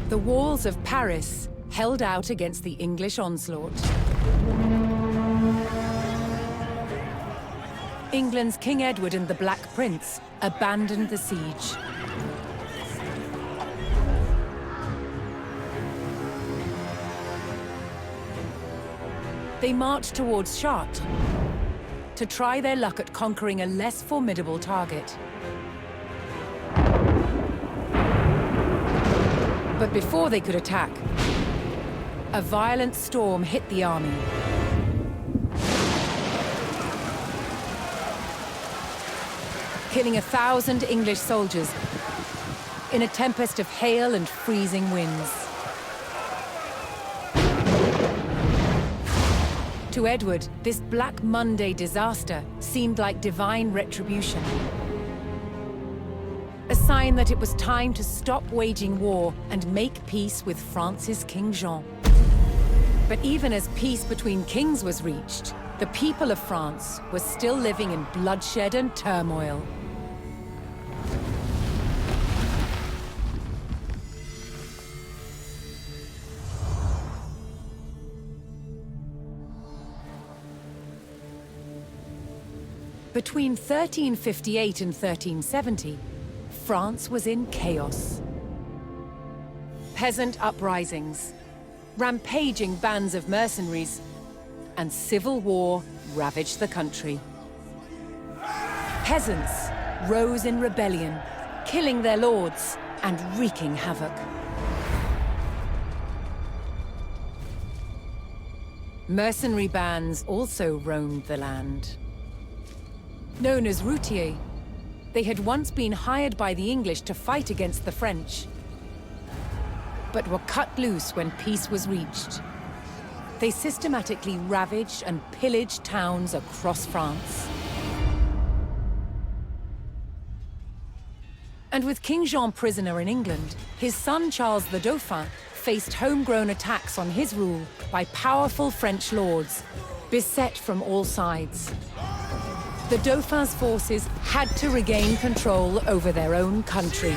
The walls of Paris held out against the English onslaught. England's King Edward and the Black Prince abandoned the siege. They marched towards Chartres to try their luck at conquering a less formidable target. But before they could attack, a violent storm hit the army. Killing 1,000 English soldiers in a tempest of hail and freezing winds. To Edward, this Black Monday disaster seemed like divine retribution. A sign that it was time to stop waging war and make peace with France's King Jean. But even as peace between kings was reached, the people of France were still living in bloodshed and turmoil. Between 1358 and 1370, France was in chaos. Peasant uprisings, rampaging bands of mercenaries, and civil war ravaged the country. Peasants rose in rebellion, killing their lords and wreaking havoc. Mercenary bands also roamed the land. Known as routiers, they had once been hired by the English to fight against the French, but were cut loose when peace was reached. They systematically ravaged and pillaged towns across France. And with King Jean prisoner in England, his son Charles the Dauphin faced homegrown attacks on his rule by powerful French lords, beset from all sides. The Dauphin's forces had to regain control over their own country.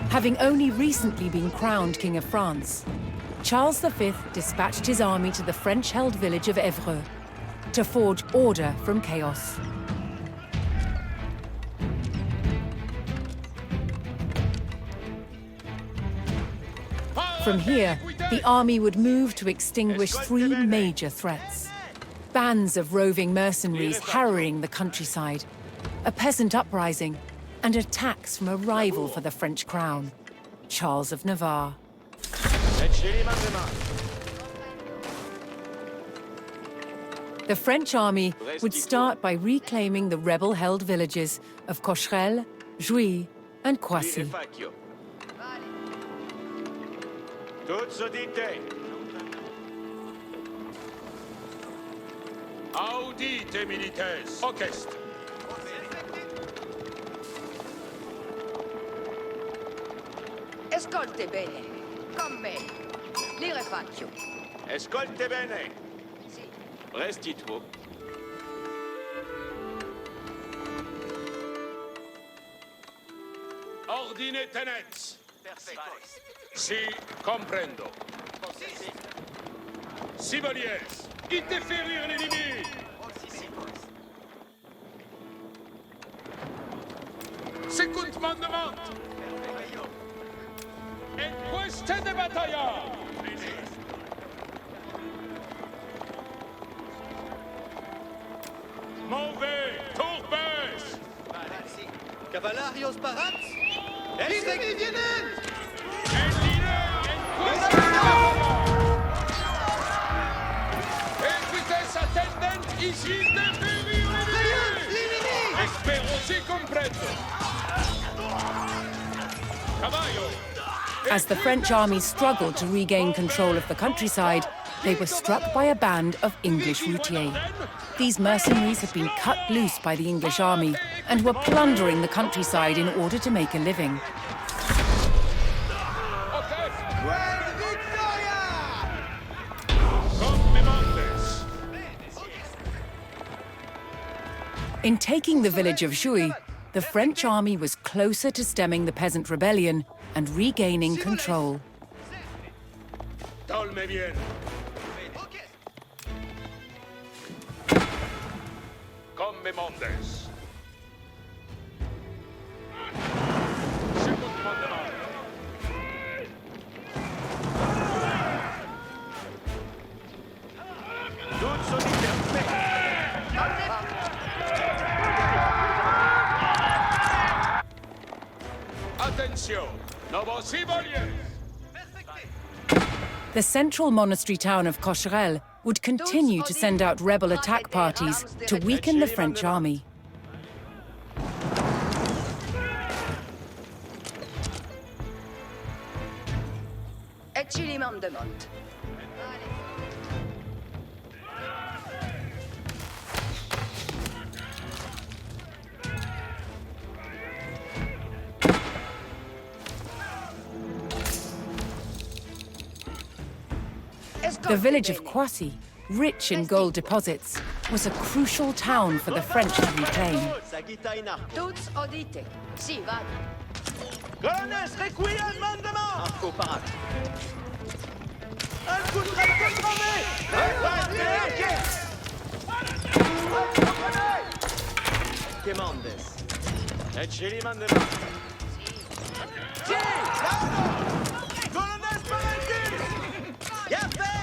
Having only recently been crowned King of France, Charles V dispatched his army to the French-held village of Évreux to forge order from chaos. From here, the army would move to extinguish three major threats. Bands of roving mercenaries harrying the countryside, a peasant uprising, and attacks from a rival for the French crown, Charles of Navarre. The French army would start by reclaiming the rebel-held villages of Cocherel, Jouy, and Croissy. Audite milites, orchestre. Ascolte bene. Con me. Li rifaccio. Ascolte bene. Sì. Restituo. Ordine tenets. Perfetto. Si comprendo. Si volies. Interférir l'ennemi. Second mandement. En queste de battaglia. Mauvais, tourbes. Cavallarios parats? Exec vienen! En leader, en queste de battaglia. En vitesse attendant ici d'interférir l'ennemi. Espero si comprendo. Caballo. As the French army struggled to regain control of the countryside, they were struck by a band of English routiers. These mercenaries had been cut loose by the English army and were plundering the countryside in order to make a living. In taking the village of Jouy, the French army was closer to stemming the peasant rebellion and regaining control. The central monastery town of Cocherel would continue to send out rebel attack parties to weaken the French army. The village of Croissy, rich in gold deposits, was a crucial town for the French to reclaim. Tuts audite. Si, va. Colonnes, requiem mandement! Arco parat. Un coup de traite cramé! Quemandes. Eceli mandement. Si! Colonnes, paranquille! Yafé!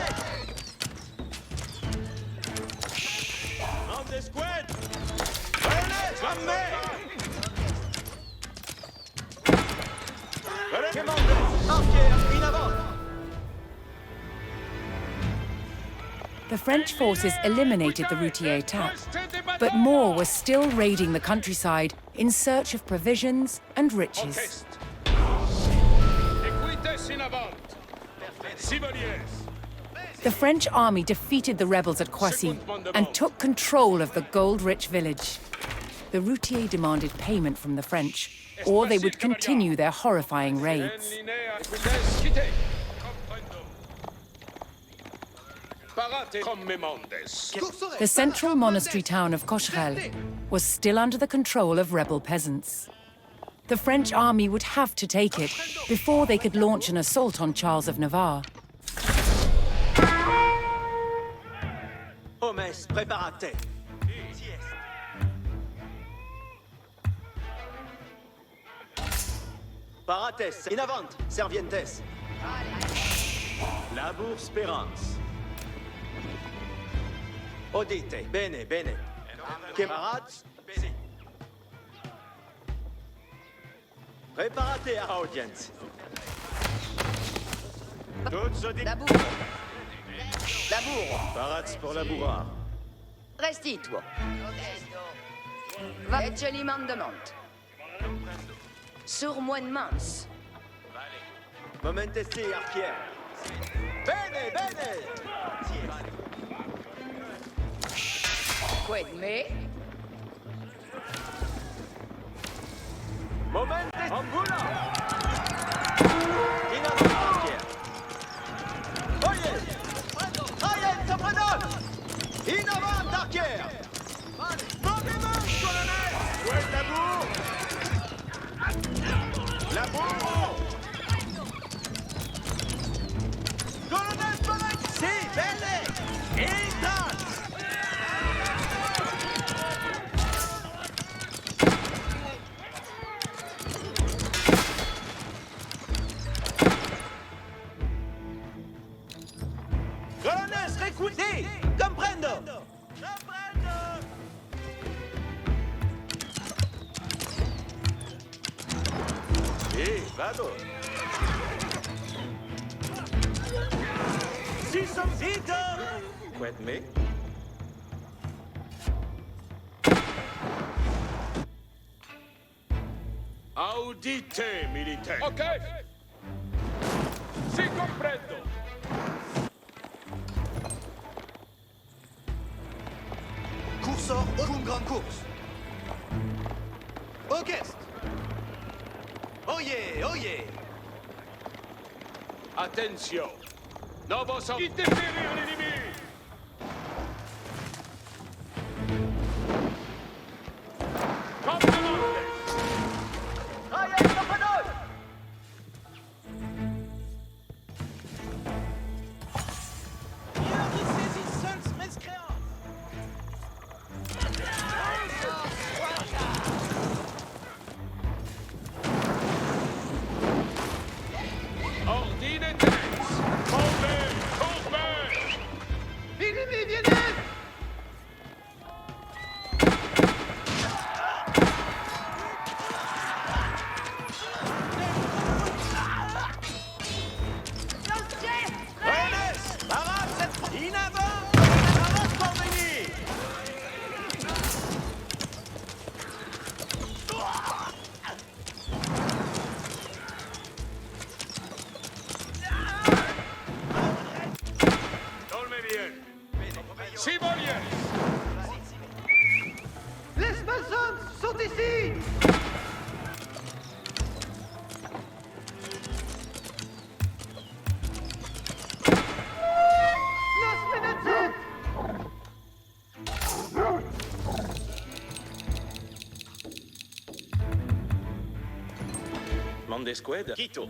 Mandes squad! Colonnes, ramenez! The French forces eliminated the routier attack, but more were still raiding the countryside in search of provisions and riches. The French army defeated the rebels at Croissy and took control of the gold-rich village. The routiers demanded payment from the French, or they would continue their horrifying raids. The central monastery town of Cocherel was still under the control of rebel peasants. The French army would have to take it before they could launch an assault on Charles of Navarre. Hommes, préparate. Parates, in avant, servientes. Labour Spérance. Audite, bene, bene. Camarades, bene. Préparate à audience. Toutes audite. Labour. Labour. Parats pour labourar. Restituo. Va eceli mandement. Sur moine mans. Momentesti, arquière. Bene, bene. Quid me? Momentesti, ambula. In avant, arquière. Oye! Oye, sopranol! In avant, arquière. Montez-vous, colonel! Où est Labour? Labour! Colonel Spalek! Si, bene! Intas! Colonel, recuiti! Comprendo! Comprendo! Sì, vado! Si son vite! Quid me? Audite, militaire. Okay. Si comprendo. Cursor cum grand course. Orchestre. Oye, oye. Attention. Novos interferir l'ennemi. Compliments. Ordine tenez. Tombez, tombez. L'ennemi vient. Ernest, parade cette in avant. Parade pour venir. Dormez bien. Si voliez. Les maçons sont ici. Mandesqued, Quito.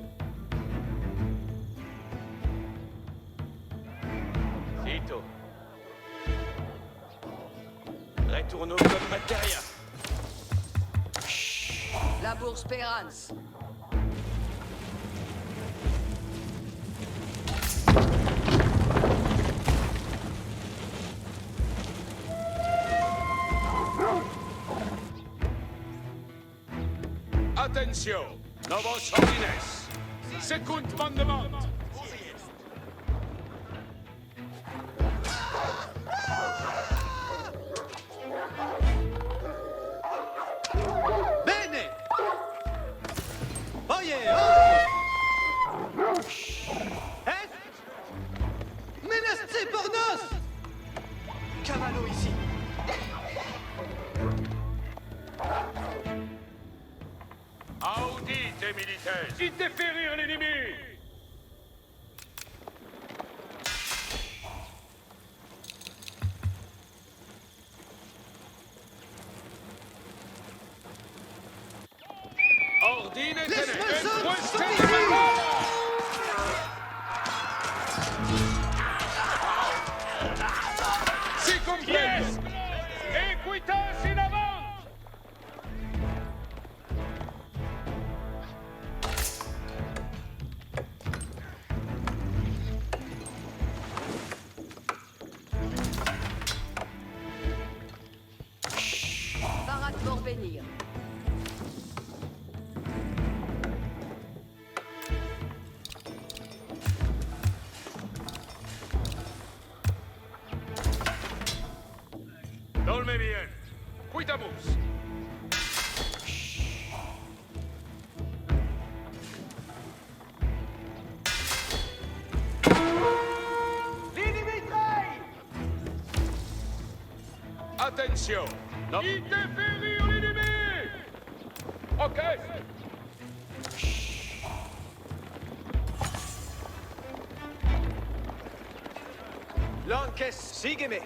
Quito. Retournons comme matériel. La bourse Perance. Attention. Novos ordines. Secund mandement. Bene. Oye, oye. Est. Menacé por nos. Cavallo ici. Audite, militaires. Interférir l'ennemi. Ordine Les tenez. maçons Pueste sont de ici. batalla. Si comprendo. Equitas in avant. Parade pour venir. Dormez bien. Cuitamus. L'ennemi traille. Attention. No. Interférir l'ennemi. Ok. Lanques, sígueme.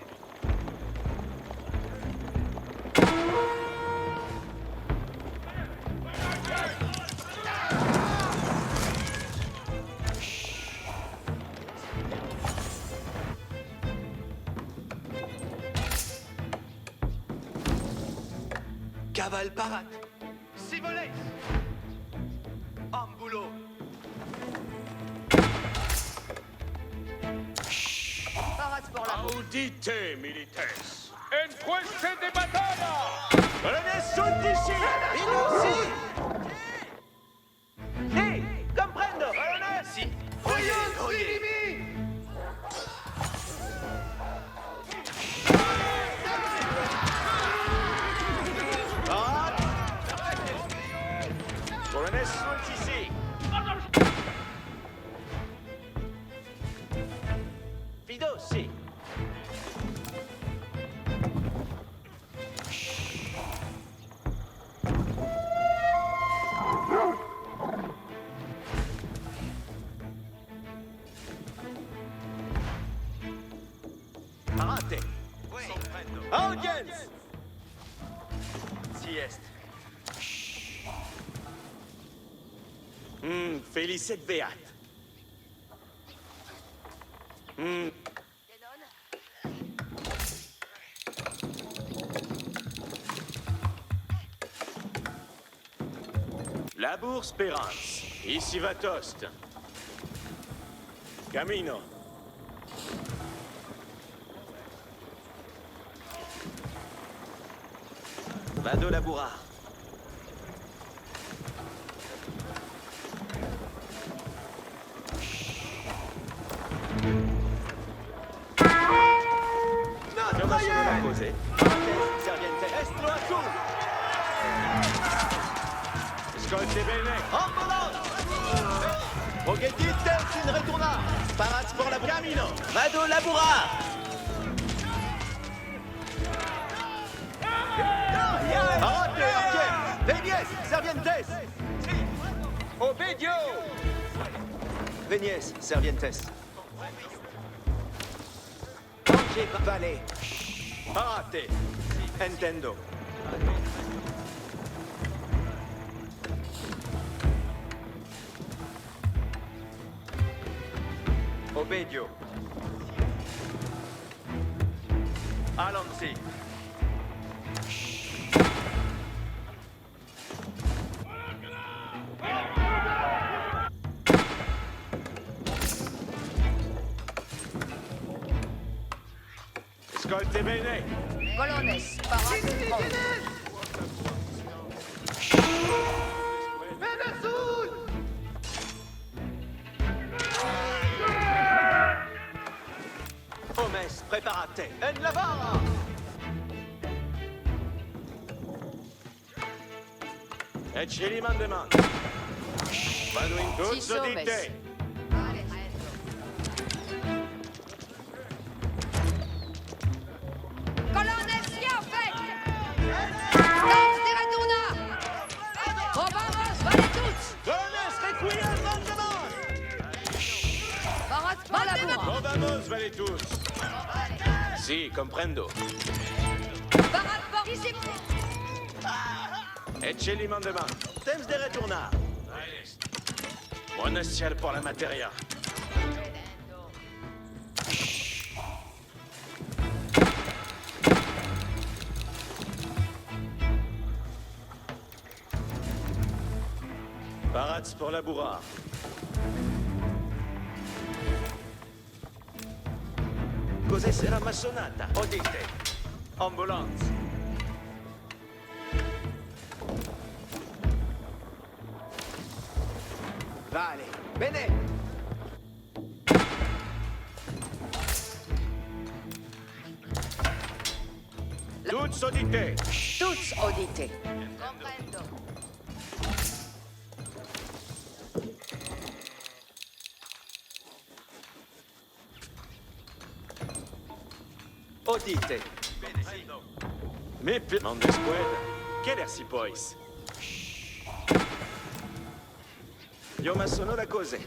Cavale parade. Si volets. Ambulo. Parade pour la bourse. Audite, militaires. En pueste de batalla. Colonel sont ici. Et nous aussi. Si, comprendo. Colonel. Si. Oye, oye. Colonel sont ici. est. Felicet beat. La bourse Perance. Ici va Tost. Camino. Vado Laboura. Ascolti bene! Ambulance! Pochettite sin retorna! Parat pour la Camino! Vado Laboura! Arate, arquet! Venies, Servientes! Obedio! Venies, Servientes! Vale! Parate! Entendo! Obedio! Alonsi! Ascolti bene! Colonnes, Parat, Homes, preparate! En lavara! Et Chili Mandeman! Vado in tutto di te! Colonnes, bien fait! Dans des retourna! Oh vamos, vale tous! Colonnes, requiem Mandeman! Parat, Malaboura! Oh vamos, vale tous! Si, comprendo. Parat, ici! Et Chili Mandeman! Temps de retornar! Buon ciel pour la materia! Parats pour la bourra. Cos'è sera massonata? Odite! Ambulance! Vale! Bene! Toutes auditées! Tous audités. Comprendo. Odite! Mais Mande squad! Quel si pois! Io ma sono la cose!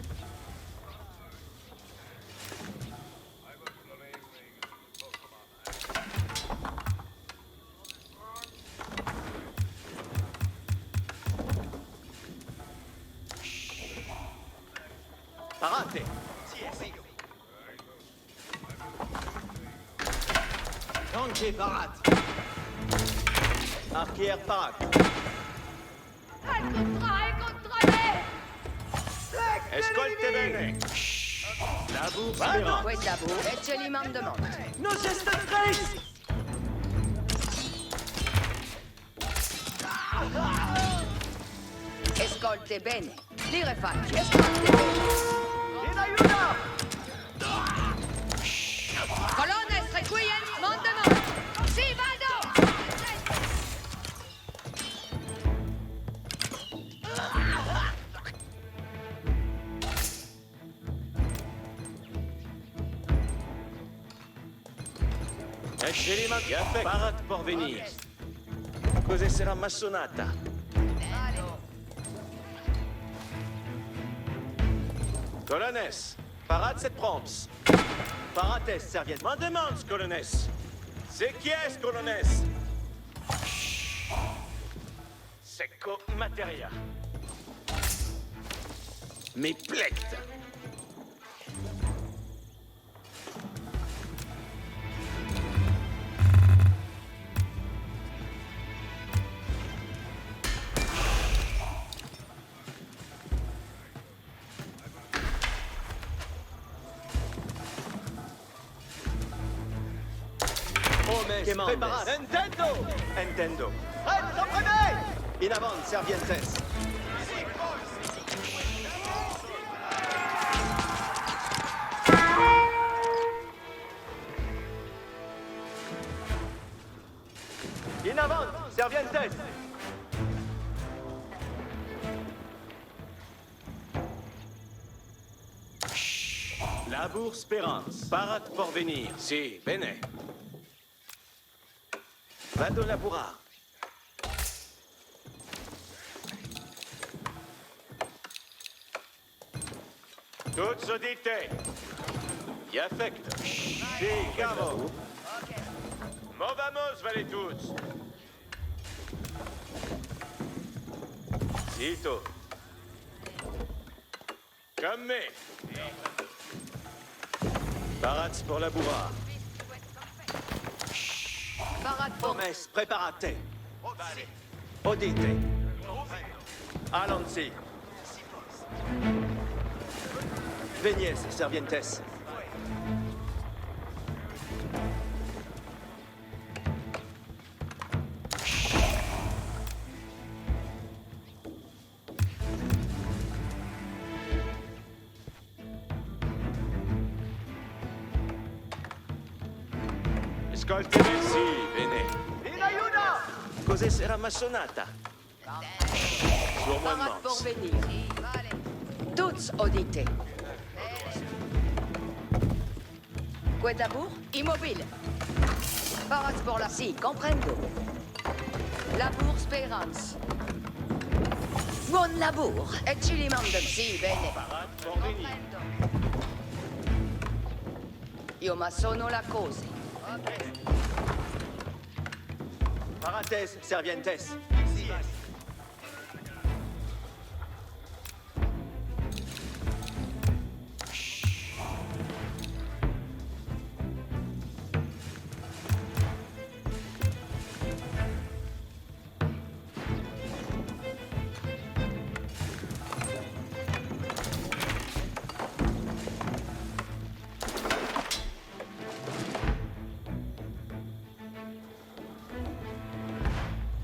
Parate! Anche parat! Archier parat! Ascolti bene! La bourse Perance. Oui, d'abord, et je lui m'en demande. Nos estatrices! Escolte bene. Lire faccio. Escolte bene. In aiuto! Colonnes, requiem, m'en demande. Si, vado! E Chili Mandeman. Parat por venir. Cos'è sera massonata? Colonnes! Parat set prompts. Parates serviette. M'en demande, Colonnes! C'est qui est, Colonnes? Ecco materia. Mes plectes. Prépara. Nintendo! Nintendo. Prêt, s'entraîner! In avant, Servientes. In avant, Servientes. Labour Spérance. Parat Porvenir. Si, bene. Vado laborar. Tuts udite. Iafect. Si, cavo. Movamos, vale tuts. Sito. Comme me. Parats pour labourar. Parade pour Pommes, preparate. Odite. Alonsi. Venies, Servientes. Ascolti sì, bene. In aiuto! Cos'è era massonata? Suo Parade pour mons. venir. Toutes audite. Quetabour, immobile. Parade pour la... Si, comprendo. Labour Spérance. Buon labour. Et cilimandum. Si, bene. Parat Porvenir. Io ma sono la cose. Parates, Servientes.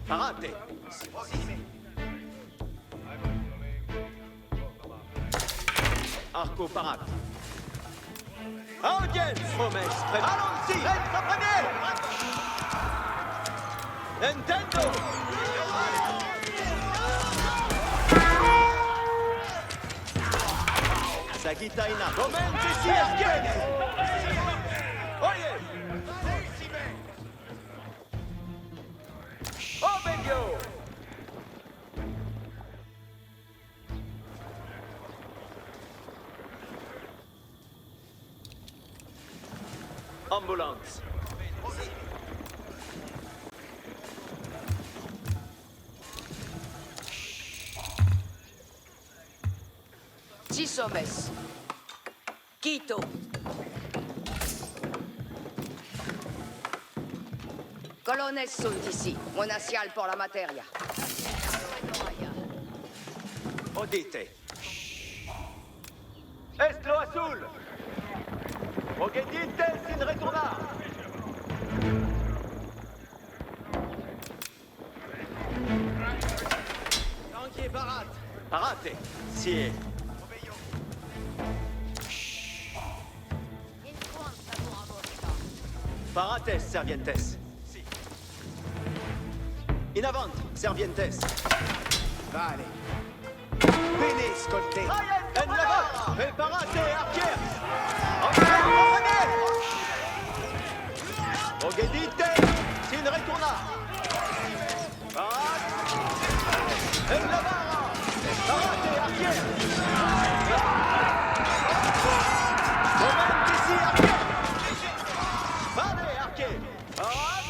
Parate. Arco parate. Audience! Pommes, allons-y! Nintendo! Sagitaina. Momenti si archiene! Oye! Oh, Benio! Ambulance. Tisomes. Quito. Colonnes sont ici. Monacial pour la materia. Odite. Estlo azul. Ogedite sin retornar. Tanguy Barat. Parate. Sie. Parates, Servientes. In avant, Servientes. Vale. Bene, scolte. En avant, preparate, archers. Ogedite, sin retorna. Parat. En avant, parate, archers. Moment ici, archers. Vale, archers. Parat.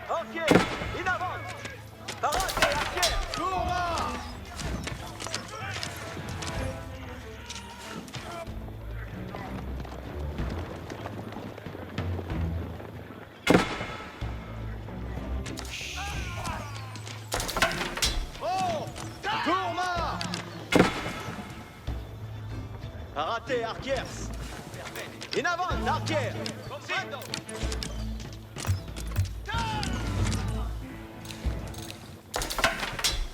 Ok, in avant. Parate, archers. Parate, archers! In avant, archers!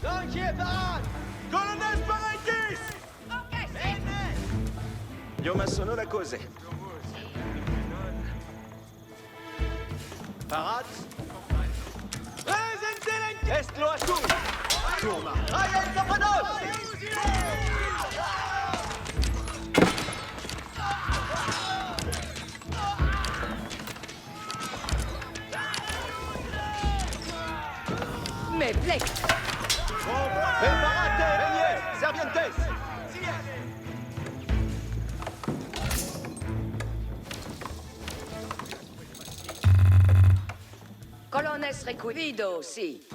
Danke, Parade! Colonel Paraitis! Ok, sì. Io ma sono la cose. Parade! Est-lo a tous! Tourma! Aïe, Zapados! Mais Blake, Preparate, Benier, Servientes! Colones requivido, sì.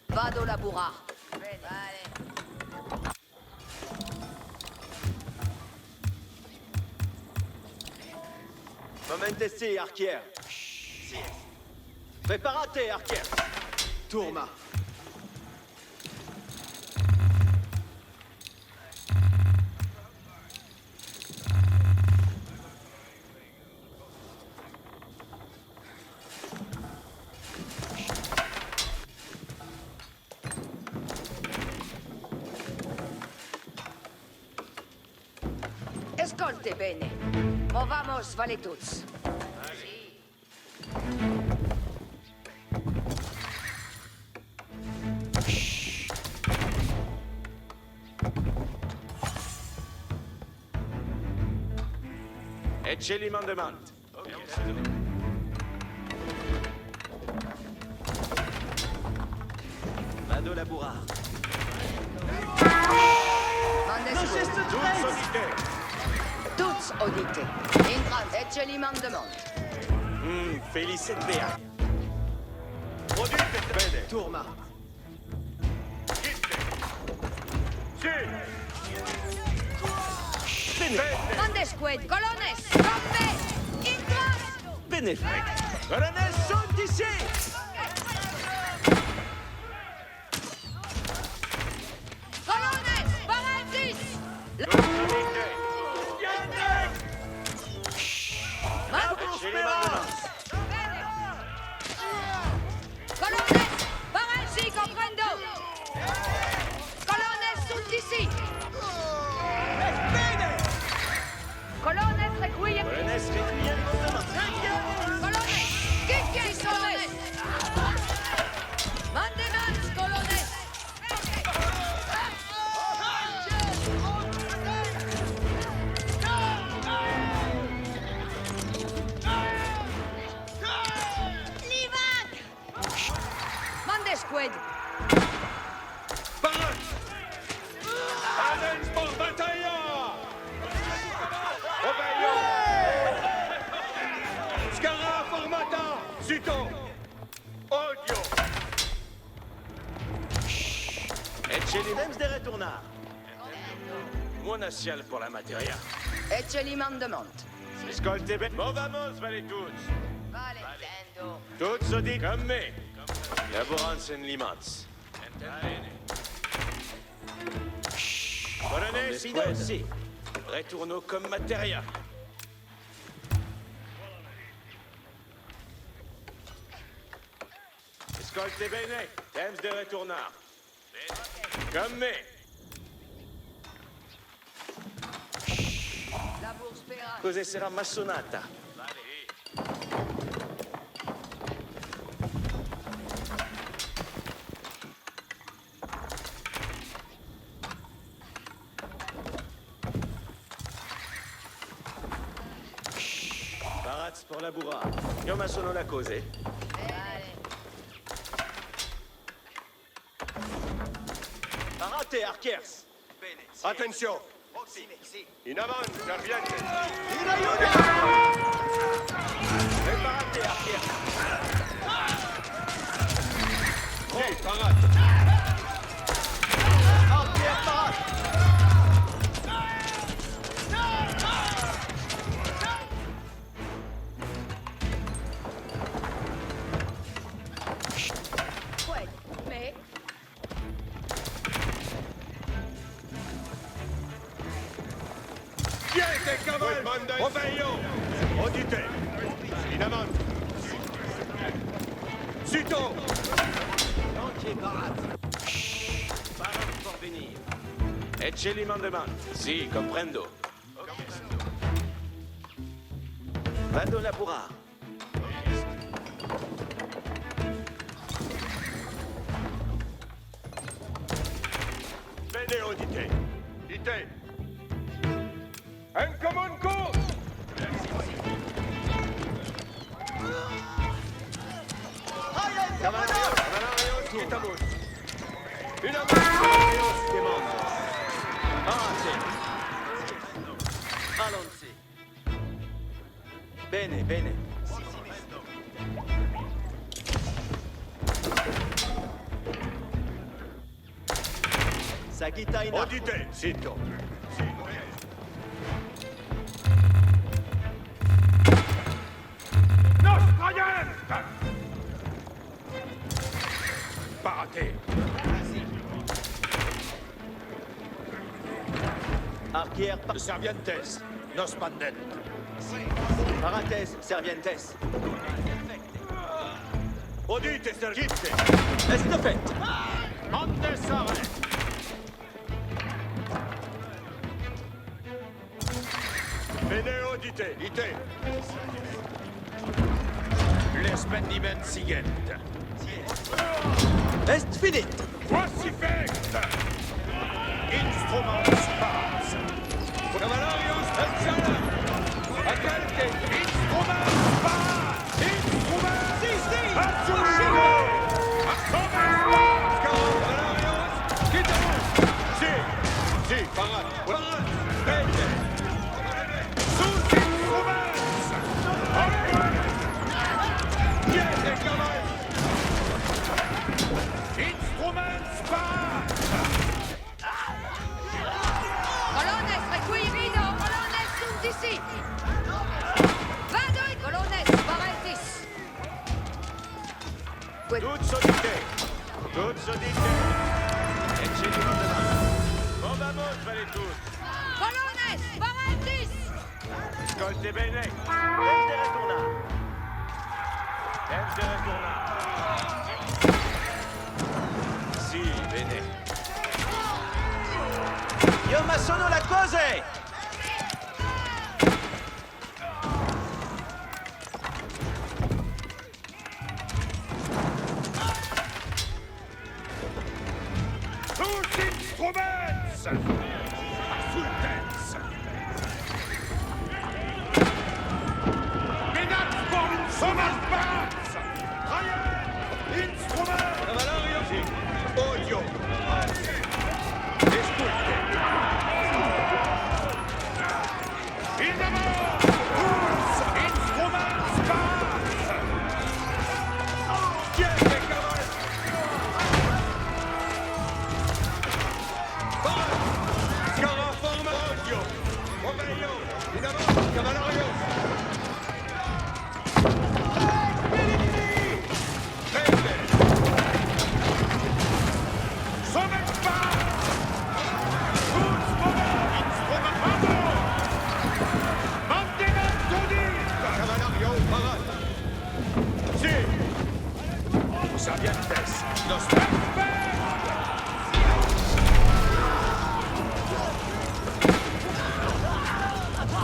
Vado labura. Momentesi, archers! Preparate, archers! Tourma! Ascolte bene. Movamos vale tuts. Ecce li mandement. Vado labura! Mandes Tous solitaires. tuts audite. Intran ecce li mandement. Felicet Bea. Produite bene. Tourma! Bene. Mandesqued, colones, combe! Intran! Benefrec. Colonel, sont ici! Colones, parentis! Ecce li mandement. Colones, parentis, comprendo! Colones sunt ici! Colones requiem! Colonnes requiem mandement. Colones, quinque sones! Mandemans, colones! Mandesqued! Parade. Amen pour bataille. Obéio. Scara formata. Suto. Odio. Ecce li Temps de retournar! monacial pour la materia. Ecce li mandement. Ascolte bene. Movamos vale tous. Vale, tendo. Tuts audit comme me. Laborans en limans. Colonel Sido. Si! Retourno comme materia. Ascolte bene. Temps de retournar. Comme me. La bourse pera. Cos'è sarà massonata? Parats pour la bourra. Io ma sono la cose. Parate, archers! Attention! In avant, serviente! In aiuto! Preparate, archers! Sì, parate! Archers, parate! Qued, me. Siete cavalli! Obeio! Audite! In avanti! Sito! Parat pour venir. Ecce li mandement. Si, comprendo. Vado laborar. Bene, audite! Dite! Un common cause! Cavalarios quitamus! Una Cavalarios demandos! Allons-y. Bene, bene. Sagita in Audite! Sito! Nostra gente! Parate! Arquière Servientes! Nos pandet! Parates servientes. Audite, sergite! Estafet. Mandesare! Bene, audite! Ite! L'espendiment sigent! Est finit. Voici fait! Instruments spars! Cavalarius et Sala! Acalte! Instruments spars! Instruments! Assume! Assume! Cavalarius! Quitamus! Si! Parat! Parat! Bene! Sus instruments! Niente cavalli! Instruments spars! Colones requirido, colones sunt ici. Vado i colones parentis. Toutes audite! Toutes audite! Ecce li mandement! Bon vamos, vale tous! Colones parentis. Ascolte bene! Est de retourna. Tempo de retournar! Si, bene! Io ma sono la cose. Tous instruments! Assultens! Minat von Sommerspatz! Reihen! Instruments! Cavalarios! Odio! Esculte! In amor! Tous instruments spatz! Siete cavalli! Scaraforma! Odio! Obeio! In amor! Cavalarios!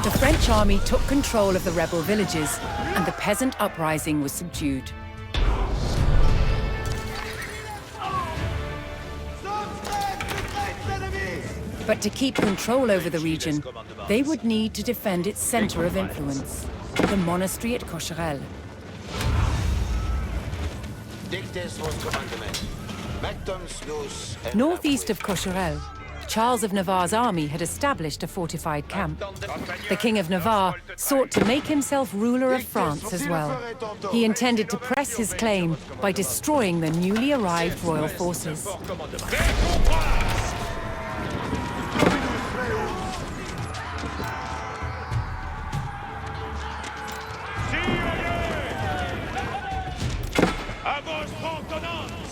The French army took control of the rebel villages, and the peasant uprising was subdued. But to keep control over the region, they would need to defend its center of influence, the monastery at Cocherel. Northeast of Cocherel, Charles of Navarre's army had established a fortified camp. The King of Navarre sought to make himself ruler of France as well. He intended to press his claim by destroying the newly arrived royal forces.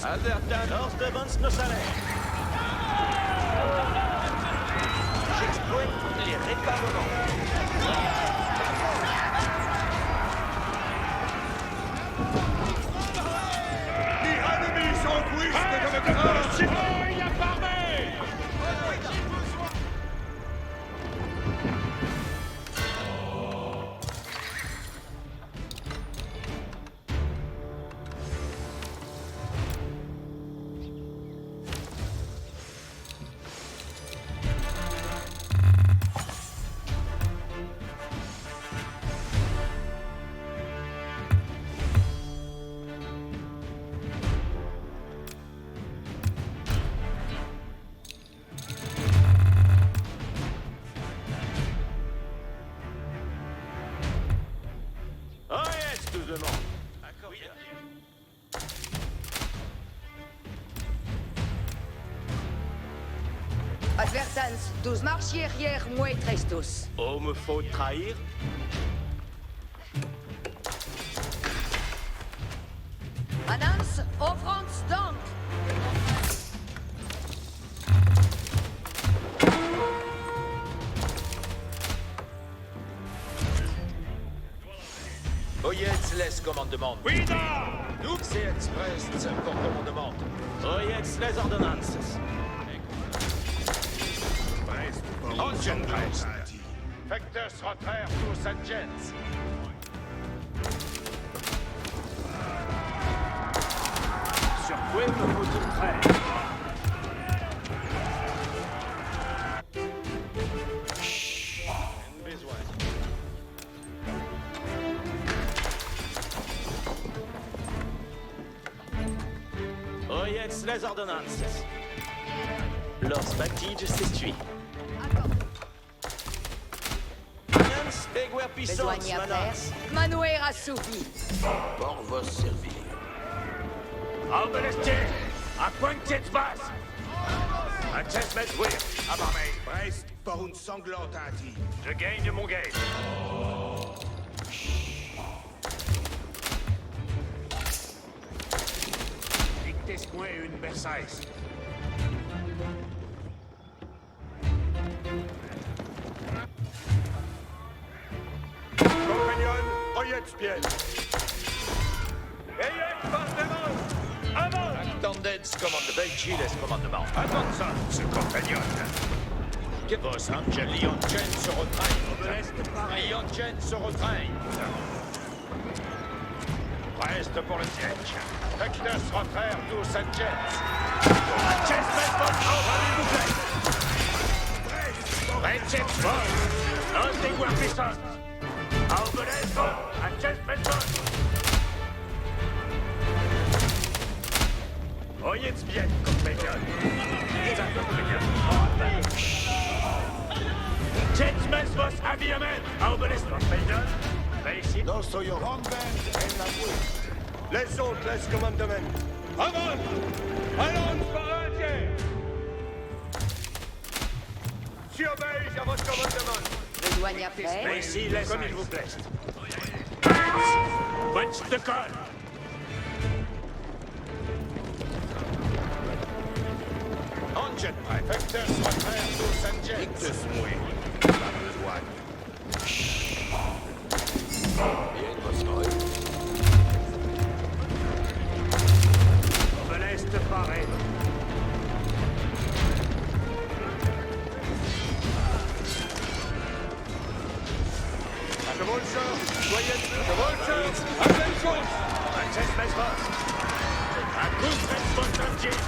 Albertan, Horst de Bonsnosale. J'exploite les réparements. Die ennemis sont twisted comme un Oh, il a parlé! Oh yes, tout le monde. D'accord, bien. Advertance, tous marchiez arrière, moi trestos. Oh, me faut trahir? Annonce, offrance donc. Oyez, laisse commandement. Vida! C'est express pour commandement. Oyez, les ordonnances. Engine Brest. Facteurs rentrèrent tous engines. Sur quoi me faut-il traire? Besoin. Oyez, les ordonnances. Los batiges s'essuient. Besoin à faire. Manouer assouvi. Pour vos servir. Albelestier! À point de cette base! Un test mettre à Marmeille. Brest pour une sanglante hâtie. Je gagne mon game. Dictez-moi une Versailles. Compagnon, oyez bien. Ayez, partenaires! Avant! Attendez, commande Belgique, commandement. Attention, ce compagnon. Que vos angeli Ongen se retraînent. Et Ongen se retraînent. Reste pour le siège. Facteurs rentrèrent tous engines. Chest Red Ball! Un des puissants! Albelestier! Un chest Oyez bien, compagnon. Gentlemen, vos aviamen! Albelestier, compagnon. Ici. Nous soyons les autres, laisse commandement. Avant! Allons, paradier! Surveille à votre commandement. Besoin à faire. Ici, laisse comme il vous plaît. Punch de colle! Engine prêt. Facteurs rentrèrent tous engines. Dicte-moi. Pas besoin. Bien, votre Obeleste paré. Attention. Un test Mesbos. Un coup de Mesbos engine.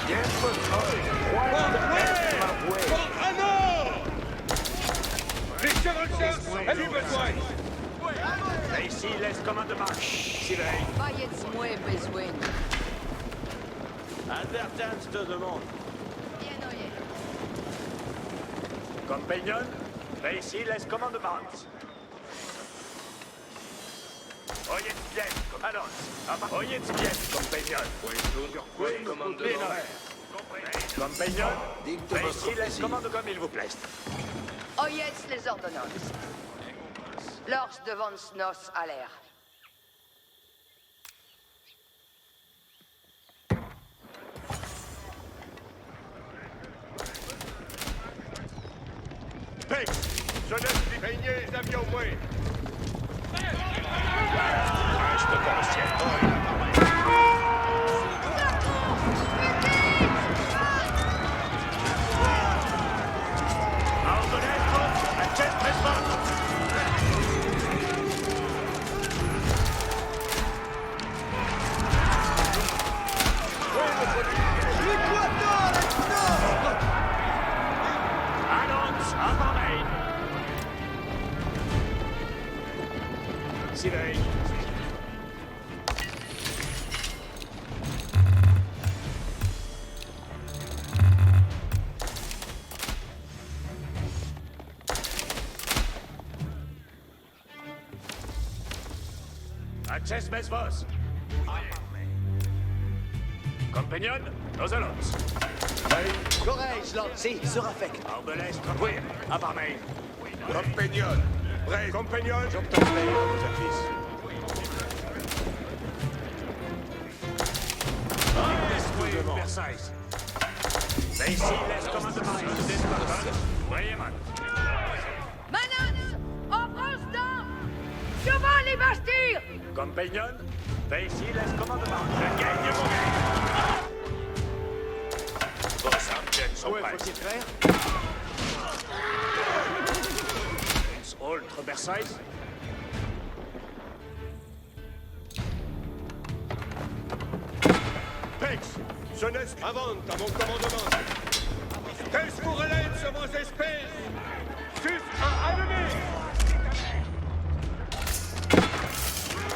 Bien votre Les chevaliers, avez-vous besoin? Ici, laisse commandement. Surveille. Voyez-moi besoin. Advertance de demande. Bien oyez. Compagnon, ici, laisse commandement. Oyez bien, allons. Oyez bien, compagnon. Compagnon, ici, laisse commande comme il vous plaît. Oyez les ordonnances. Lors devant nos à l'air. Rex, jeunesse du régnier, les avions au moins. Reste dans le ciel. Oui, Acces mes vos. Compagnon, nos allons. Corrège, Lord. Si, sera fait. Arbelest, oui, à part main. Compagnon, prêt. Compagnon, j'obtiens vos services. Versailles. Mais ici, laisse commandement. Voyez, man. Manon, en France, devant les Bastilles. Compagnon, fais ici, laisse commandement. Je gagne mon gain. Vos armes sont prêts. Faut-il faire? Prince Ultra Versailles. Rex, jeunesse, avance à mon commandement. Qu'est-ce pour l'aide sur vos espèces? Jusqu'à ennemi.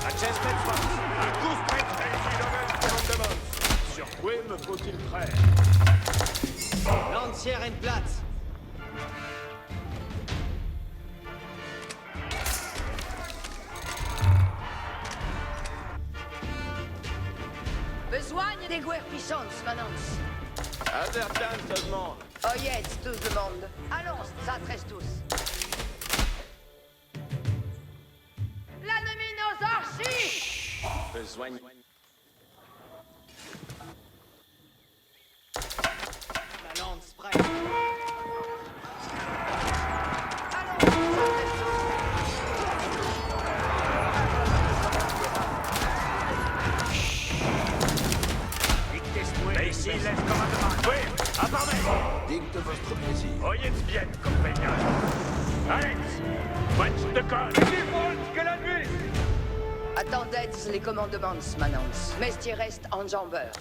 Acces mes vos. Un coup prêt. Ici, le même commandement. Sur quoi me faut-il frère? Lancière en place. Besoin des guerres puissantes, Manance. Avertan te demande. Oh yes, tous demandent. Allons, ça tresse tous. L'ennemi nos archis! Besoin. La lance prête. Allons, ça tresse tous. Mais ici, laisse commandement. Oui, à part main. Dicte votre plaisir. Oyez bien, compagnon. Alex, watch the call. Que la nuit. Attendez les commandements, Manance. Mestier reste en jambeur.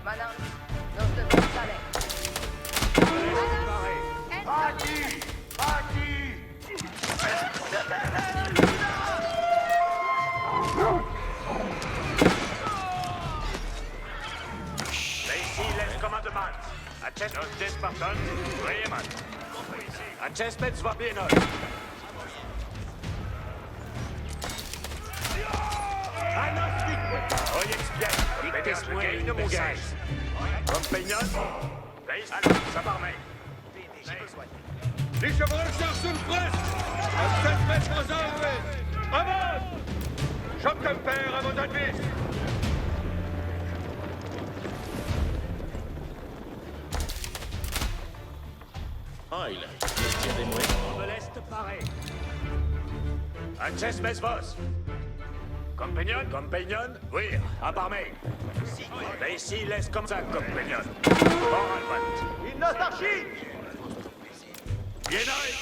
Manance, nous devons aller. Parti. Mais ici, laisse commandement. Acces nos Despartans. Voyez, man. Acces mets va bien. Oyez bien. Dictes-moi une mon gars. Compagnon. Alors, ça part main. Les chevaucheurs sont prêts. À 7 mètres aux armes. Avance. Choc comme père à vos adversaires. Heil, tirez-moi. On me laisse pareil. Acces mes vos. Compagnon, oui, à part main. Mais ici, laisse comme ça, compagnon. Il nos archis. Bien oeil.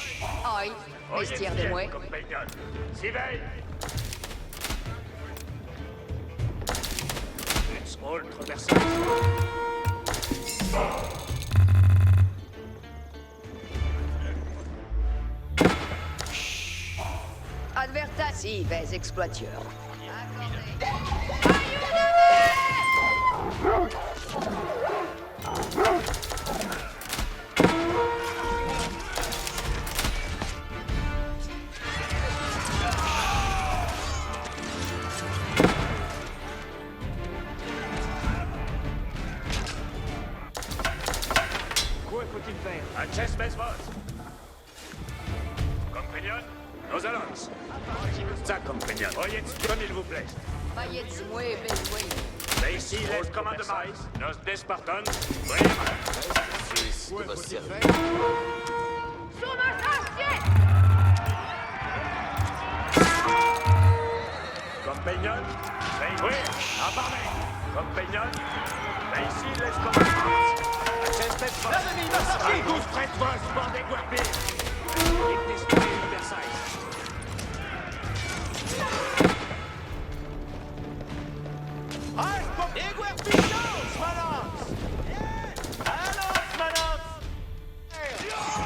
Aïe, mestier de moi. Compagnon. S'éveille. Prince Ultra Versailles. Advertative, exploiteurs. Quoi faut-il faire? Acces mes vos. Compagnon, nos allons. Ça, compagnon. Oyez comme il vous plaît. Maillets, moi, besoin. Mais ici, laisse commandement. Nos Despartans. Voyez, man. Suisse de votre service. Compagnon, oui, à parler. Compagnon, ici, laisse commandement. L'ennemi m'a sorti! Tous près de vos, bande déguerpie. Il détruit Versailles.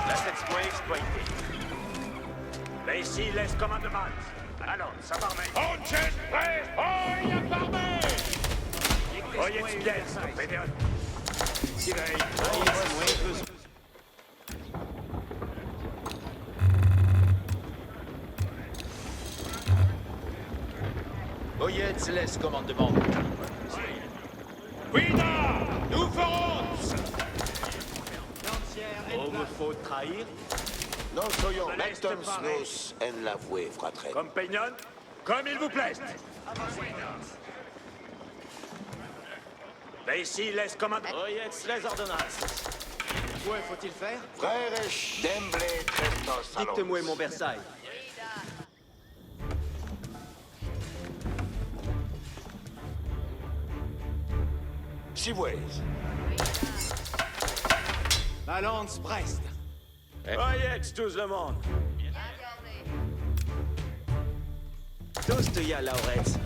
Laisse exploit exploité. Mais ici, laisse commandement. Alors, ça m'armée. On chaise prêt. Oh, il a parmé. Oh, il est bien, compagnon. Oyetz laisse commandement. Guida, nous ferons. Oh, me faut trahir? Non soyons Nos en l'avouer, fratrel. Compagnon, comme il vous plaise. Mais ici, laisse commandement. Oyetz, les ordonnances. Quoi faut-il faire? Frère d'emblée Trestos. Dicte-moi mon Versailles. Si vous Ma lance preste. Oyetz, tous le monde. Tous de ya, Lauretz.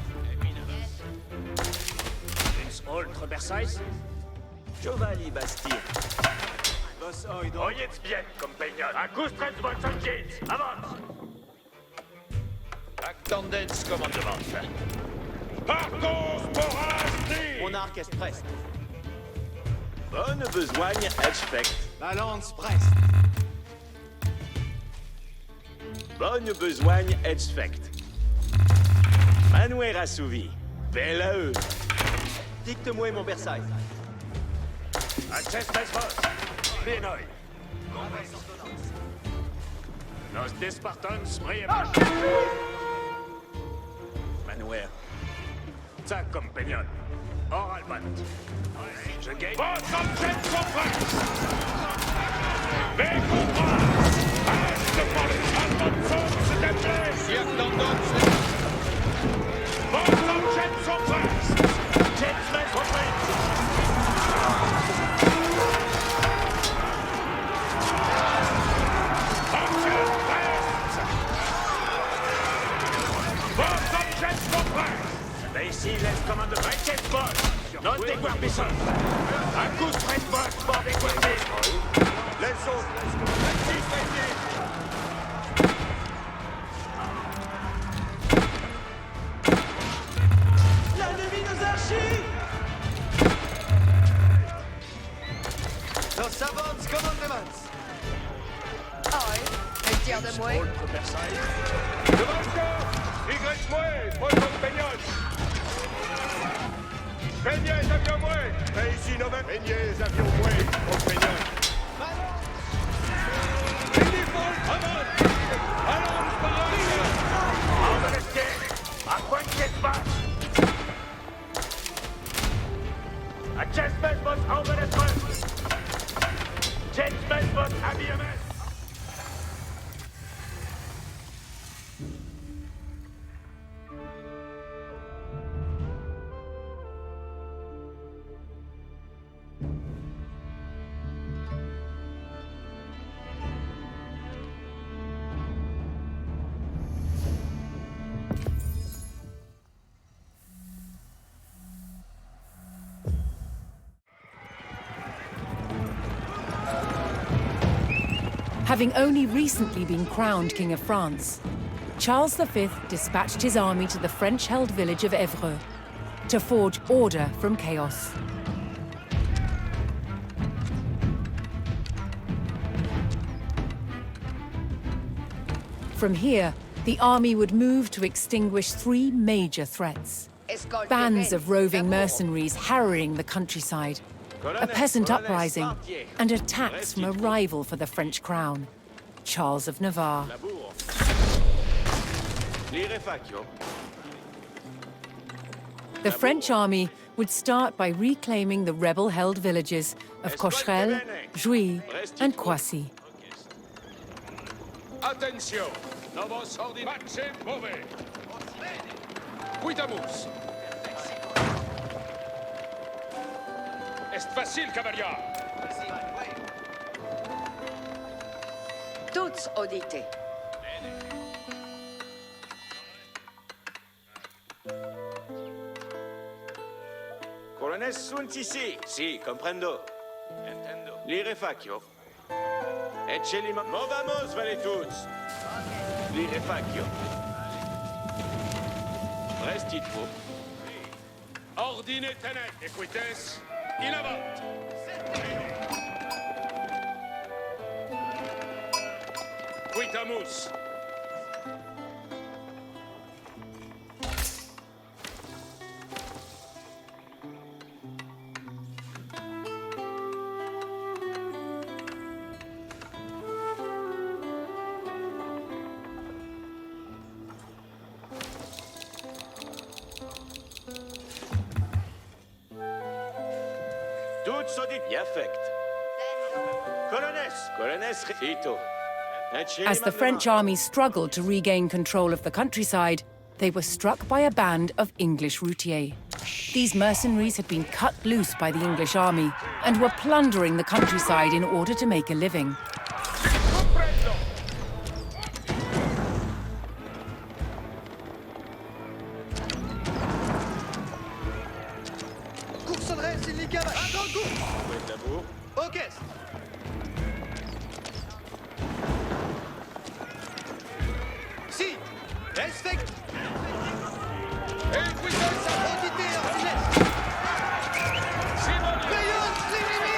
Ultra Versailles. Giovanni Bastille. Vos oido. Oyetz bien, compagnon. À coup de votre soldiers. Avance. Actandens commandement. Partons pour Asti. Mon arc est preste. Bonne besoigne, expect. Ma lance preste. Bonne besoigne, expect. Manuel assouvi. Belle. Dicte-moi mon Versailles. À chest vos. Pinoy. Los Despartans, brièvement. Manuel. Ça, compagnon. Oralbot. Je gagne. Votre enquête sont prêts. Mais combat. Reste pour les Almanzons, s'il te plaît. Si Actandens Votre enquête sont prêts. Jetsmen sont prêts. Enquête prête. Votre enquête sont prêts. Mais ici, laisse commandement. Inquiète pas. Non déguerpissons. Un coup de près de botte, bord déguerpis. Les autres. L'ennemi nous archis! Nos savants commandements. Un tiers de moins. Ultra Versailles. Devant le corps. Y-moi, mon compagnon. Peignez, avions moins. Mais ici, nos peignez, avions moins, compagnon. Allons, parole. En rester. À quoi de cette base? À Jetsmen vos enverrement. Jetsmen vos habillement. Having only recently been crowned King of France, Charles V dispatched his army to the French-held village of Évreux to forge order from chaos. From here, the army would move to extinguish three major threats. Bands of roving mercenaries harrying the countryside, a peasant uprising, and attacks from a rival for the French crown, Charles of Navarre. The French army would start by reclaiming the rebel-held villages of Cocherel, Jouy, and Croissy. Attention! Novos ordine... Pace move! Cuitamus! Est facile, cavalier! Tuts audite. Colones sunt ici. Si, comprendo. Intendo. Lire faccio. Eccelima... Movamos, valetuts! Lire faccio. Restituo. Ordine tenet, equites, in avant! Cuitamus! Tout sodit affect. Colones Rito. As the French army struggled to regain control of the countryside, they were struck by a band of English routiers. These mercenaries had been cut loose by the English army and were plundering the countryside in order to make a living. Course adresse, il les un grand coup. Faites d'amour. Ok. Si. Respect. Equites, Audite, ordinez. Simone! Veillons, l'ennemi.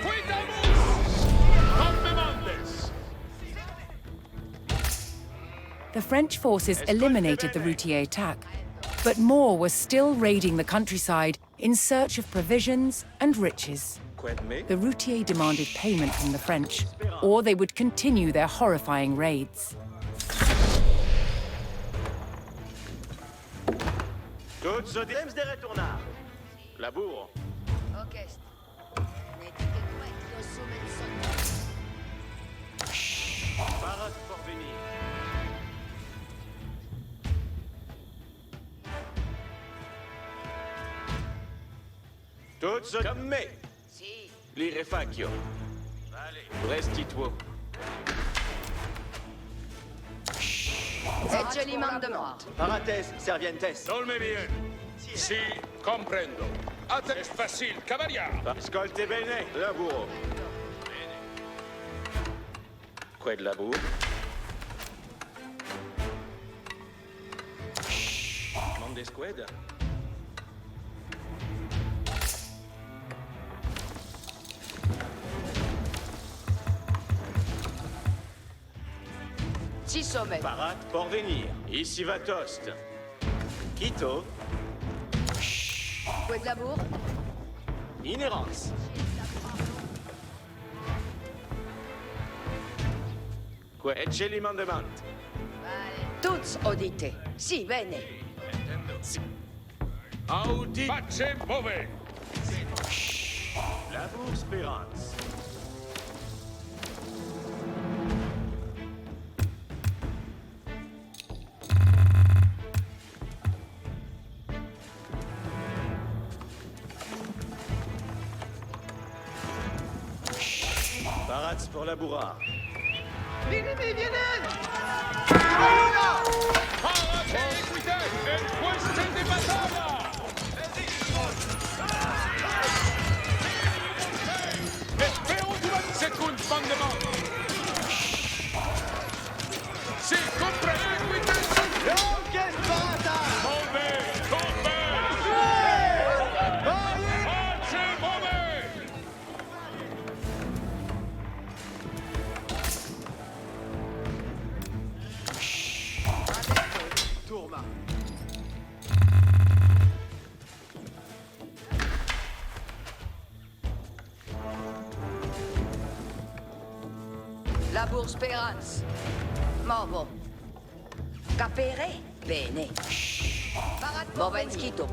Cuitamus! Combemandes! The French forces eliminated the routier attack, but more were still raiding the countryside in search of provisions and riches. The routier demanded payment from the French, or they would continue their horrifying raids. Tout sodit... Temps de retournar. Labour. Orchestre. Parat pour venir. Tout sodit... Comme me. Si. Lire faccio. Restituo. Eccelimandement. Parates, servientes. Dolme bien. Si, comprendo. Est facile, cavalier! Ascolte bene. Laburo. Quid labur? Mondes quid? Si sommet. Parat pour venir. Ici va toast. Quito. Quoi de labour? Inhérence. Quoi eccelimandement. Tuts audite. Si, bene. Audi pace move! Labour spérance. Parats pour labourar. L'ennemi viene. Parate equite! En queste di battaglia! Espero durant secund mandement! Si, compre equite! L'orchestre parata. Move! Move! Pace move! Tourma. Labour speranza. Movo. Capere? Bene. Movenschito.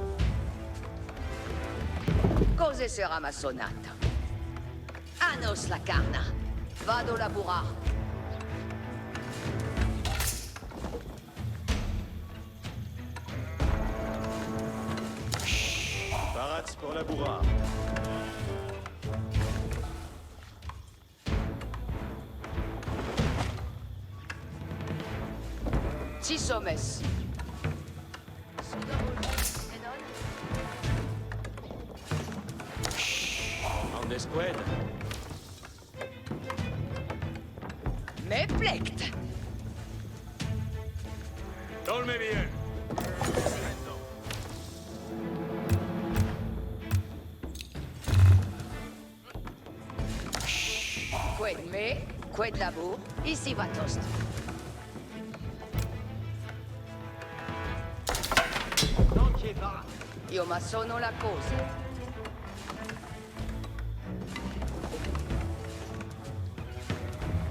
Cose sarà ma sonata. Anos la carna. Vado labura. Parats pour la bourrard. Six hommes. En escouade. Mais plect. Dolme bien. Quoi de mai, quoi de labour, ici va toast. Io ma sono la cosa.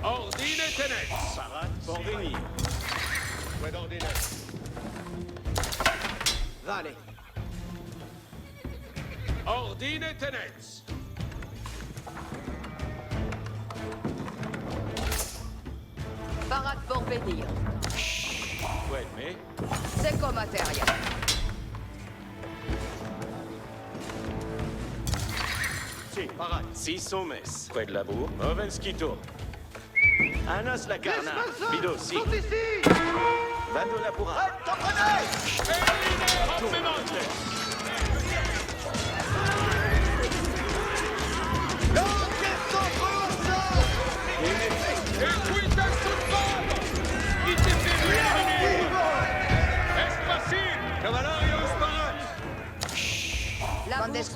Ordine tenez. Parats pour venir. Ouais, d'ordine. Vale. Ordine tenez. Parade pour venir. Ouais, mais. C'est comme matériel. Si, parats. 6 hommes. Quoi de labour. Movenskito. Anas la carna. Bido, si. Vado la bourrard.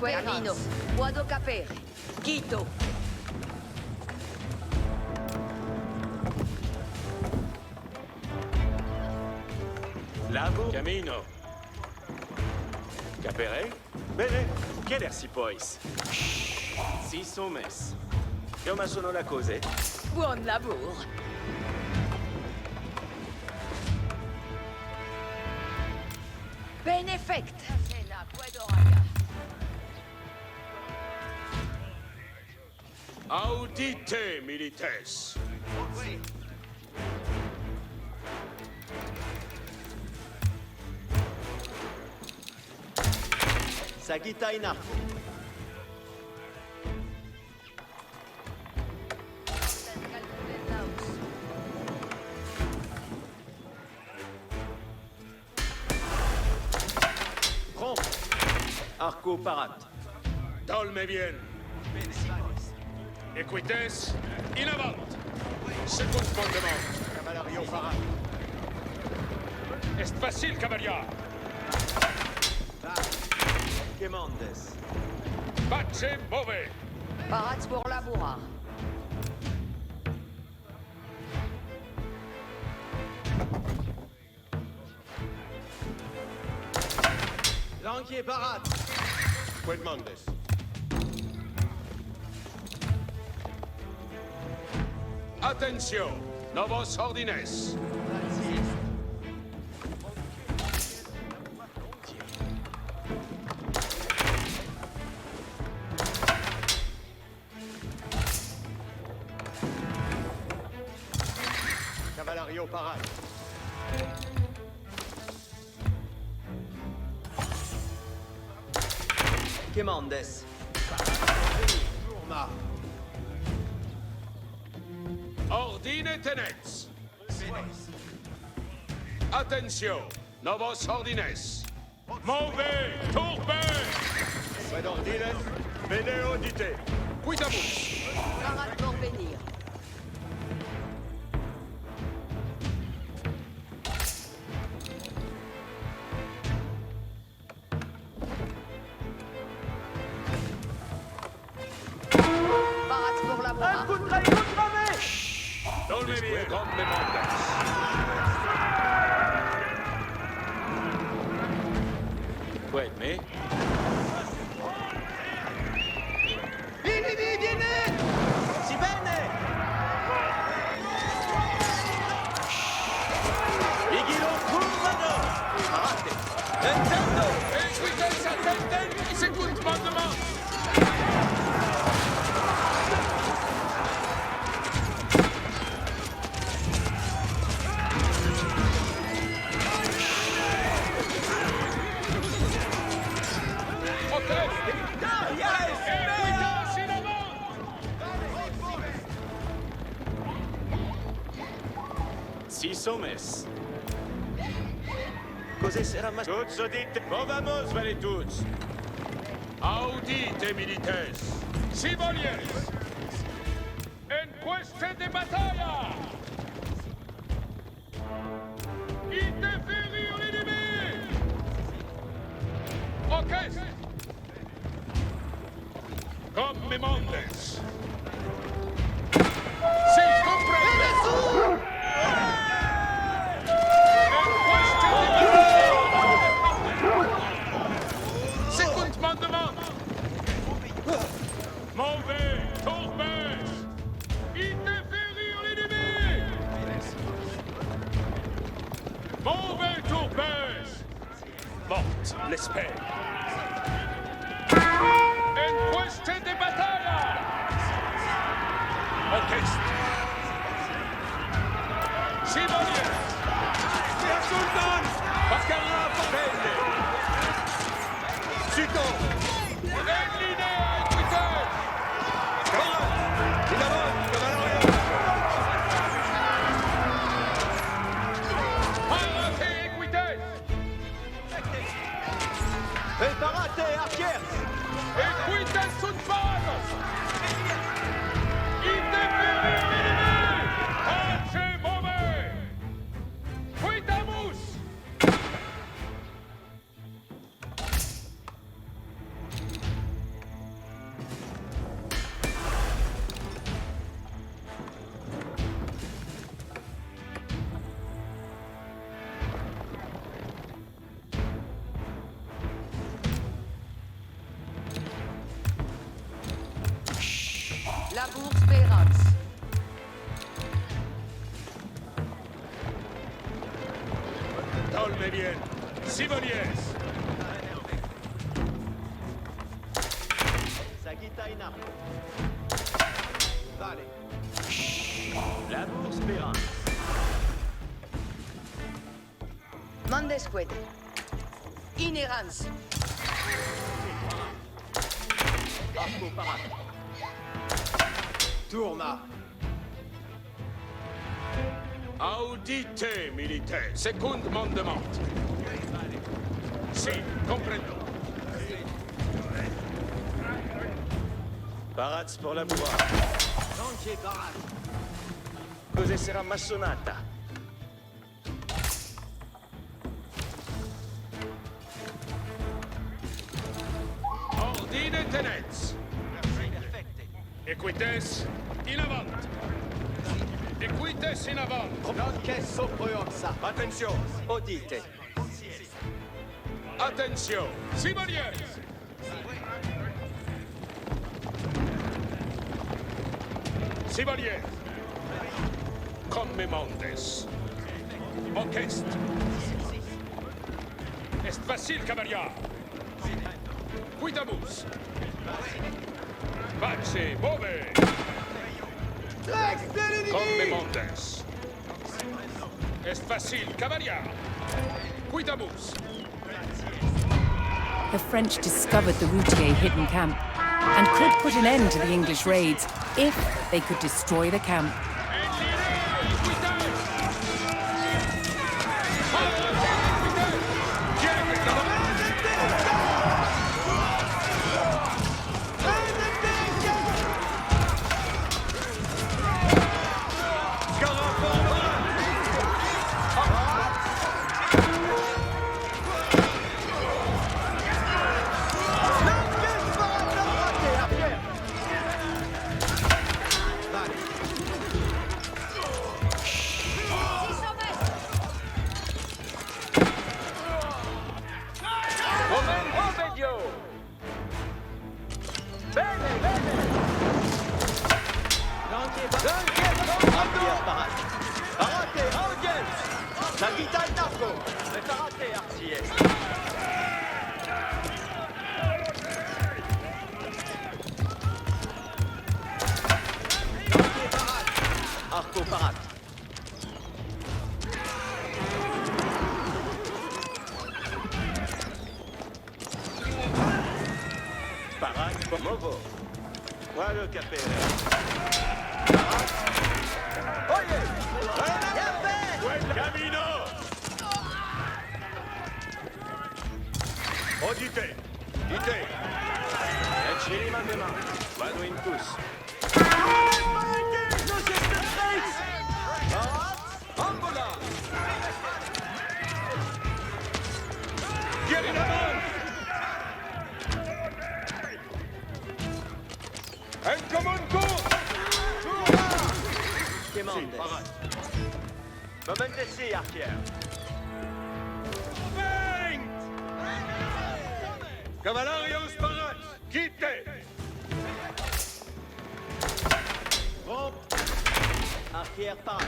Camino. Puedo capere. Quito. Labo. Camino. Capere. Bene. Chiedersi poi. 6 hommes. Come sono la cose? Buon lavoro. Benefect. Audite, milites. Sagita in arco. Prompt. Arco parat. Dolme bien. Equites, in avant. Second mandement. Cavallerio parat. Est facile, cavalier. Quemandes. Pace mauvais. Parats pour labourar. Lanquier parat. Quid mandes. Attention, novos ordines. Cavallerio parat. Quemandes. Tourma. Ordine tenets. Attention, novos ordines. Mauvais, tourbé. Quid ordines, bene audite. Quidabus. Parade pour venir. Parade pour labourar. Dolme bien, grande mandas. Ouais, mais. Si bene! Vigilo curvado! Parate! Intendo! Equites attendent, second mandement. somes. Cos'è sarà ma... Tutto dite... Vamos, valetuts! Audite, milites! Si volies! En queste de battaglia! Interferir l'ennemi! Ok! Come mondes! Si comprende! Second mandement! Mauvais tourbes! Interférir l'ennemi! Mauvais tourbes! Morte l'espère! En queste de battaglia! Orchestre! Chevalier! Sultan! Pascalin Belle! Suto! Incliné à équité! Il avance, cavalerie! Parate équité! Preparate, archers! Équité sunt panos! Interférir l'ennemi! Pace mauvais! Quitamus! La bourse Pérance. Tolme bien! Sivolies! Sagitaina. Vale. La bourse Perrin. Mandesqued. Inerans. Arco Parat. Tourna. Audite, milites! Second mandement! Si, comprendo! Parats pour la boire. Lancier Parat. Cos'è sarà massonata? Ordine tenets! Equites in avant! Equites in avant! Lances soproioxa. Attention! Audite! Attention! Sivoliers! Sivoliers! Come mondes! Orchestre! Est facile, cavalier! Quitamus! Pace, move! Come mondes! Est facile, cavalier! Quitamus! The French discovered the Routier hidden camp and could put an end to the English raids if they could destroy the camp. Arco Parat. Parat, Movo. Qua le capere. Parat. Oye! Bien fait! Camino! Oh, dite! Dite! Lâchez les mains de main. Vadouine tous. Viens in avant! Un commando! Sì, parate. Momente sì, archière. Cavallarios parat! Quitte! Archière parade.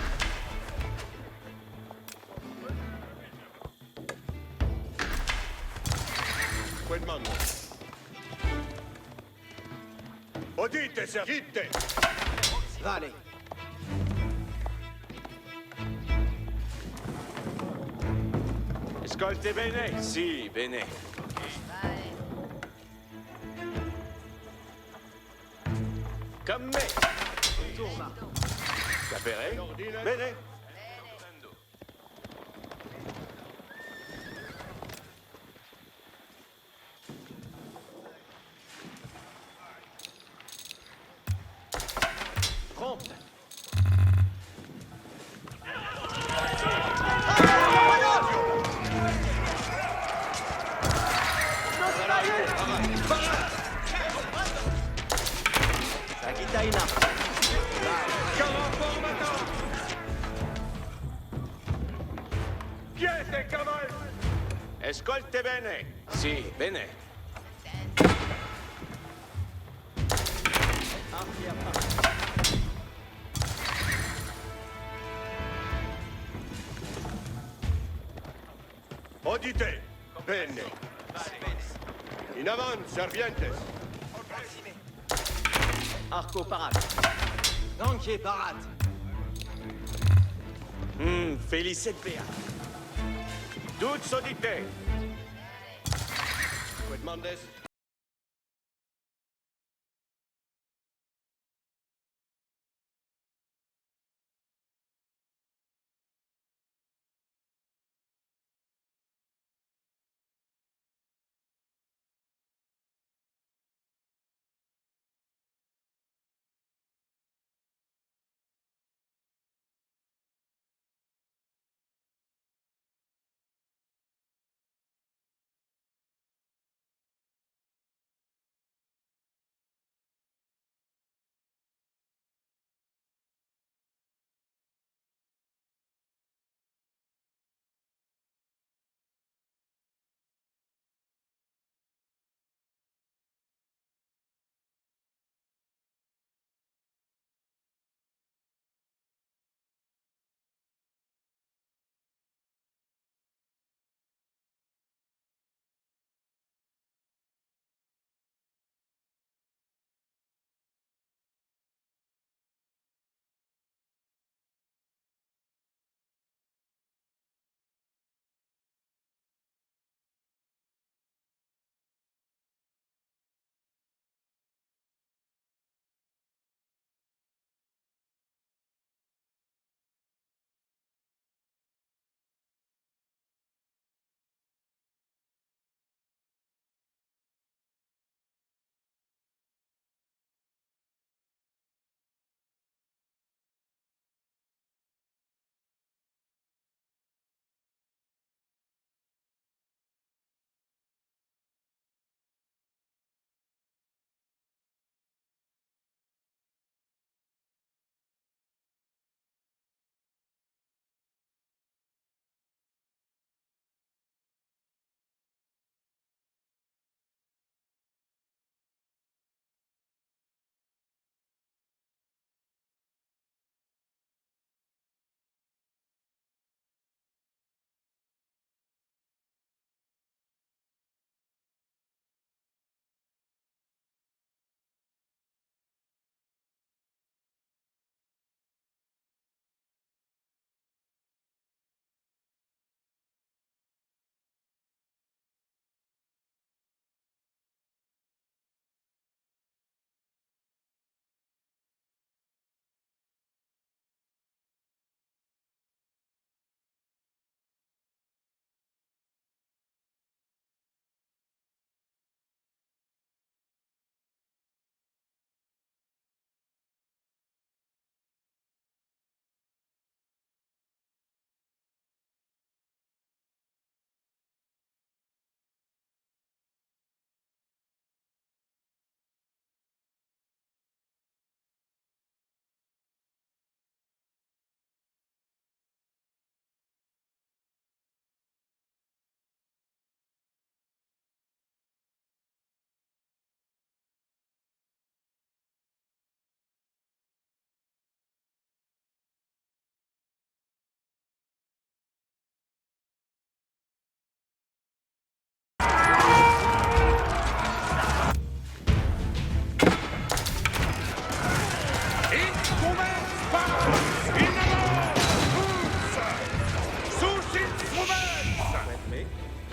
Quel mando? Odite, sir! Quitte! Vale. Ascolte bene? Sì, bene. Comme me. Capere? Bene. Prompte. Sagitaina. Caraformata! Piede, caval! Ascolte bene. Sì, bene. Archière parade. Odite! Bene! In avant, servientes! Arco parade. Gantier parade. Félicite Béa. Toutes sodités. Quid mandes?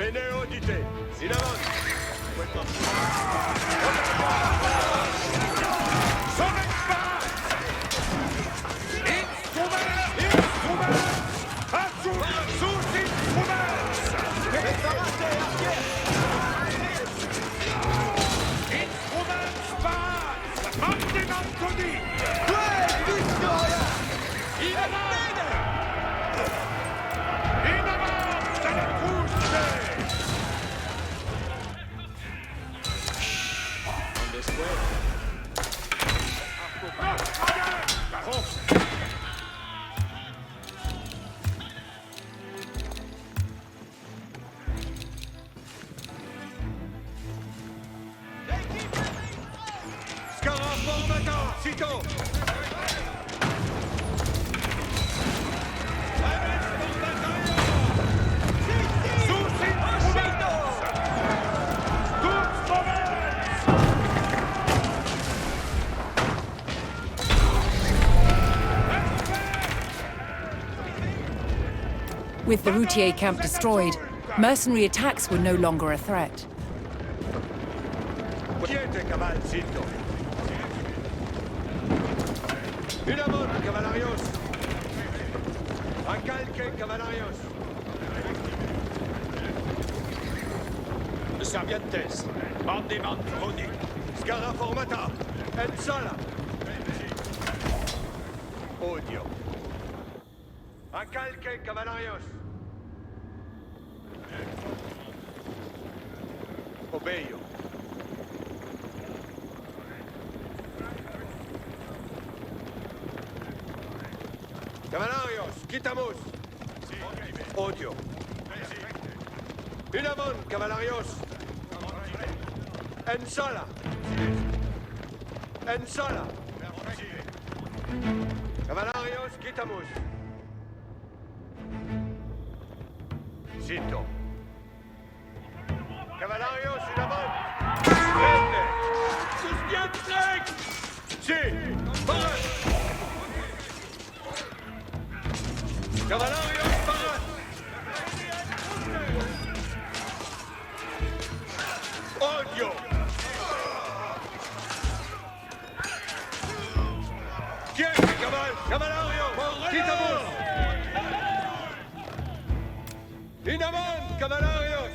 Bene audite. In avant. With the Routier camp destroyed, mercenary attacks were no longer a threat. Quiete, cavalcito. In avant, cavalarios. A calque, cavalarios. Servientes. Mandement Rodi. Scara formata. En sola. Odio. A calque, cavalarios. Obeyo. Cavalarios, quitamos. Odio. In avant, cavalarios. En sola. En sola. Cavalarios, quitamos. Sito. Cavalarios, in avant. Prende. Sustiatrek. Si. Parat. Cavalarios, parat. Odio. Quiete, cavalarios. Quitamos. In avant, cavalarios.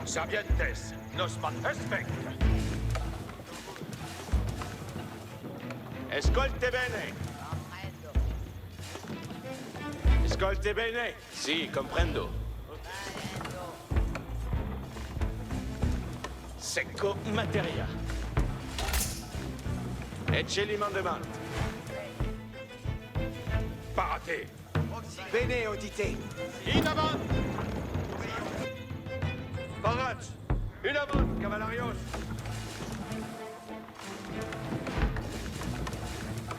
Servientes. Nos man respect. Escolte bene. Escolte bene. Si, comprendo. Secco materia. Ecce li mandement. Parate. Bene audite. In avant. Parat. In avant, cavalarios.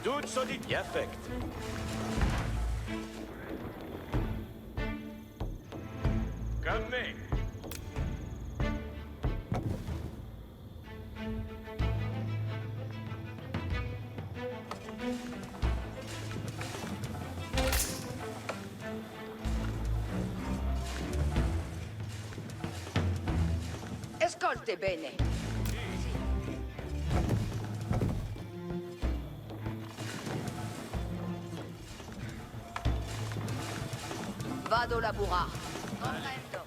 Tout sodit affect. Calmez. Escolte bene. Vado laburar. Comprendo.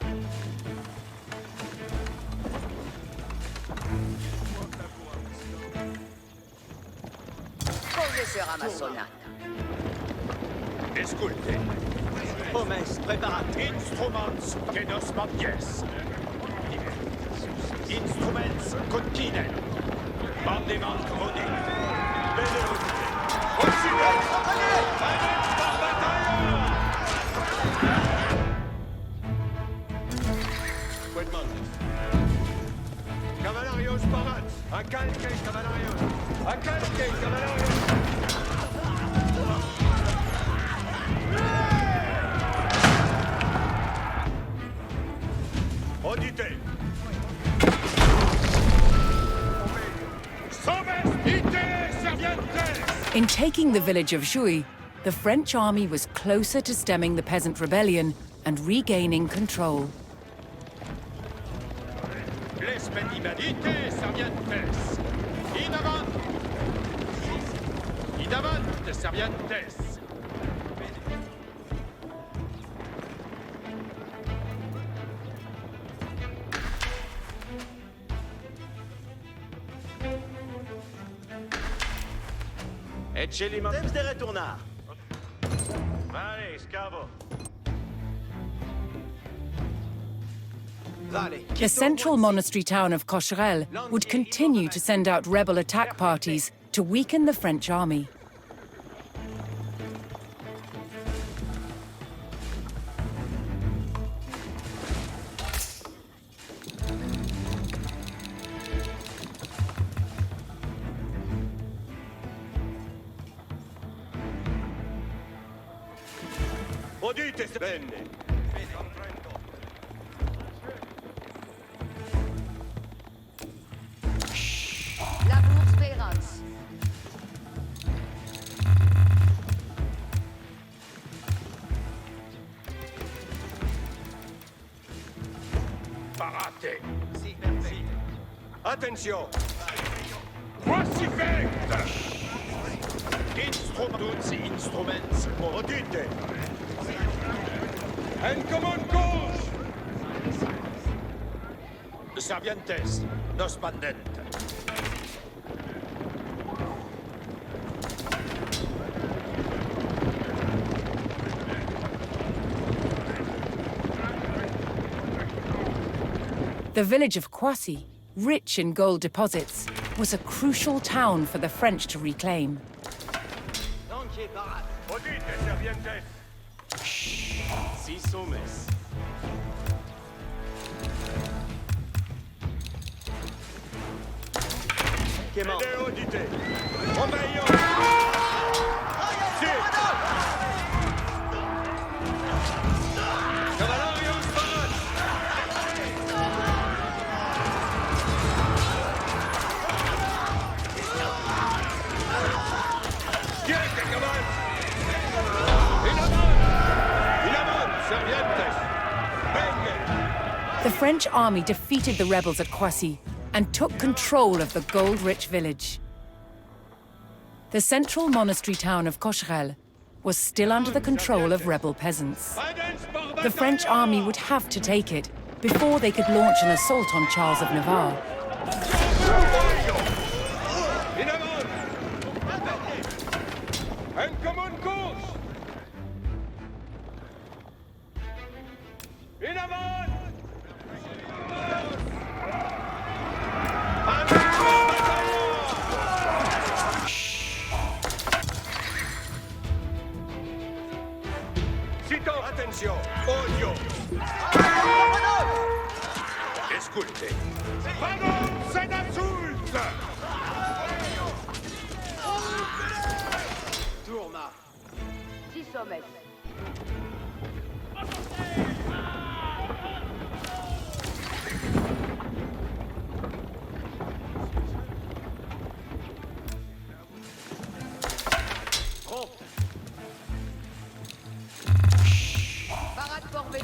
Come sarà ma sonata? Esculte. Hommes, preparat. Instruments que nos mandies. Instruments continent. Mandement Rodi. Bene audite. Cavalarios, parat. A calque, cavalarios. A calque, cavalarios. Audite. Sommes ite servientes. In taking the village of Jouy, the French army was closer to stemming the peasant rebellion and regaining control. Les Spendibadite Servientes. In avant! In avant, Servientes. Eccelima. Temps de retournar. Allez, scavo. The central monastery town of Cocherel would continue to send out rebel attack parties to weaken the French army. Udite bene. La bourse Vérance. Parate. Attention. Crucifect! Instrumentus instruments. Udite. En command gauche. Servientes. Nos bandent. The village of Croissy, rich in gold deposits, was a crucial town for the French to reclaim. Udite Servientes. Si somes. Aidez, udite. Obéissons. Si. Cavalarius Barat. Siete, caval. In avant, Servientes. Bene. The French army defeated the rebels at Croissy and took control of the gold-rich village. The central monastery town of Cocherel was still under the control of rebel peasants. The French army would have to take it before they could launch an assault on Charles of Navarre. In avant. En command gauche. In avant. Cito, attention, odio. Esculte. Pardon, c'est d'insulte! Tourma. 6 sommets. Parade pour venir.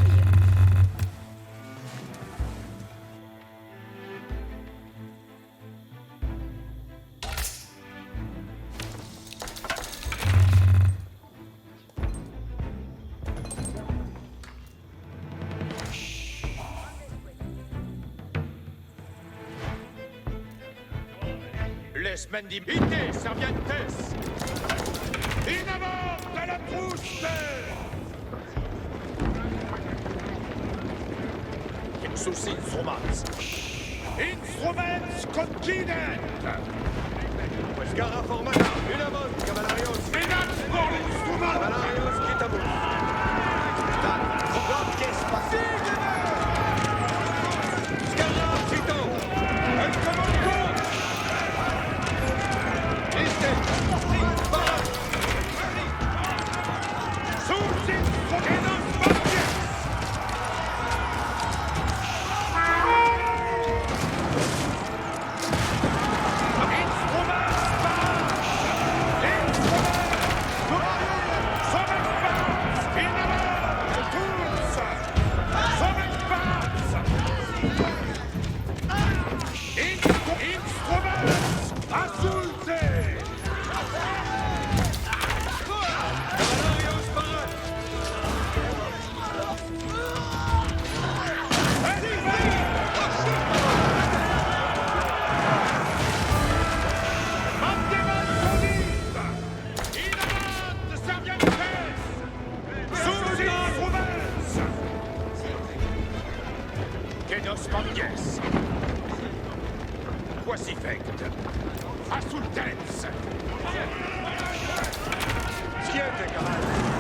Les Spendibadite Servientes. In avant de la trousse! Sus instruments. Instruments continent! Pescara formata. In avant, cavalarios. Finances pour l'instrument! Cavalarios quitamus. Scarra, Cito. En command gauche. Iste. Barat. Sus instrumentos! Instruments! quacifect. Assultens! Siete, cavalli!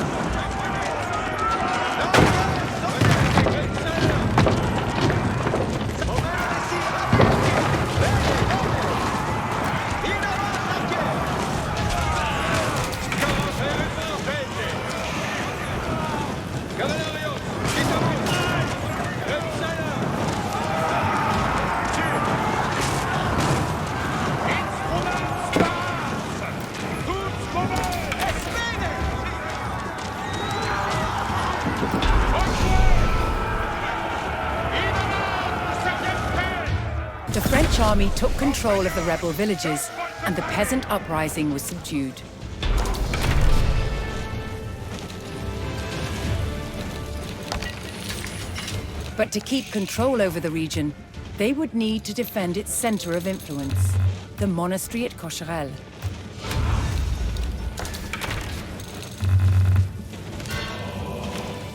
The French army took control of the rebel villages, and the peasant uprising was subdued. But to keep control over the region, they would need to defend its center of influence, the monastery at Cocherel.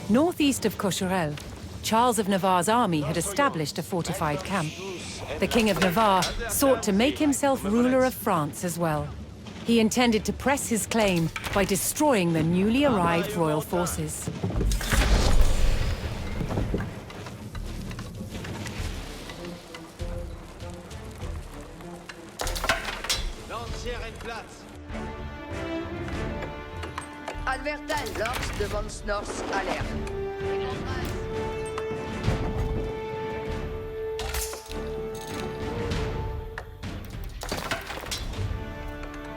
Northeast of Cocherel, Charles of Navarre's army had established a fortified camp. The King of Navarre sought to make himself ruler of France as well. He intended to press his claim by destroying the newly arrived royal forces. Advertent, Lords de von Snor's alerte.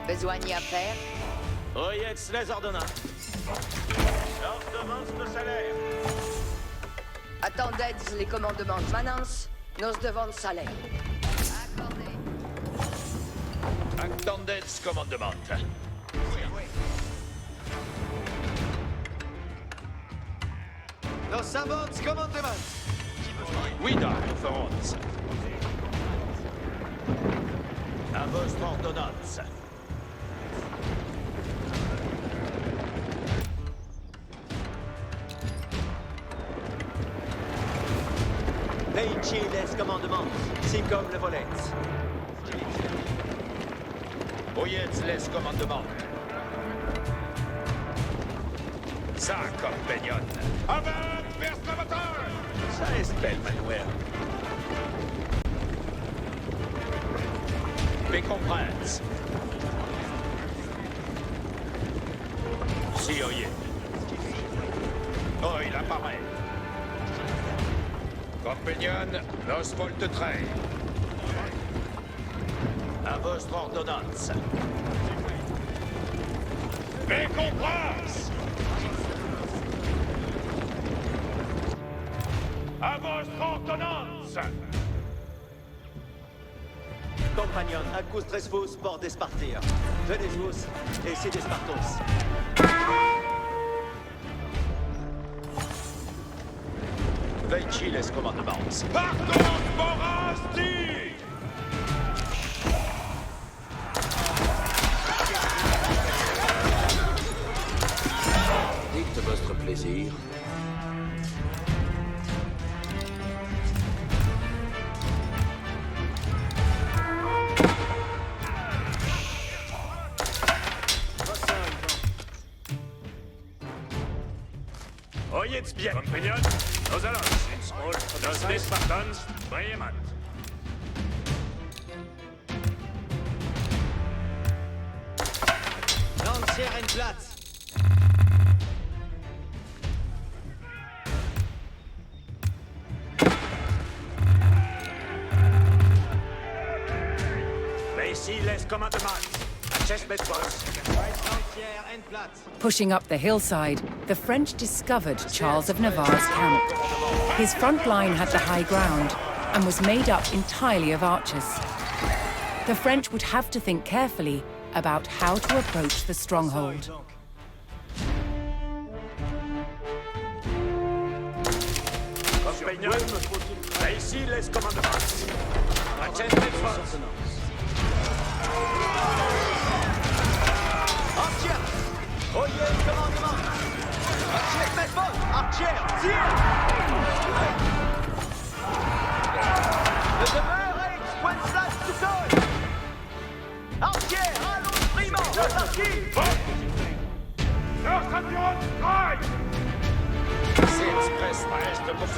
Besoin à faire? Oyez les ordonnances. Lors devant le salaire. Attendez les commandements de Manance, nos devons salaire. Accordé. Attendez commandement. Nos savants commandements. Oui, Florence. À votre ordonnance. Peici les commandements, si comme le volet. Oyez les commandements. Ça, compagnon. Avant, persévateur! Ça est belle, Manuel. Mes comprises. Si, oyez. Oh, il apparaît. Compagnon, nos volte train. À votre ordonnance. Mes comprises! À votre ordonnance! Compagnon, acustres-vous pour despartir. Venez-vous, et si despartos. Peici les commandements. Partons, Morasti! Dites votre plaisir. Oyez bien, compagnon. Nos allons. Nos despartans, brillamment. Lancière en place. Mais ici les commandements. Chest mes boss. Lancière en place. Pushing up the hillside, the French discovered Charles of Navarre's camp. His front line had the high ground and was made up entirely of archers. The French would have to think carefully about how to approach the stronghold. Compagnon, mais ici les commandements. Chest mes boss. Archer! Oyez le commandement! Archer, faites bon! Archer, tire! Le demeure est Quensas sol! Entière, allons, primo, attaquez! Nos avions strike! C'est express reste pour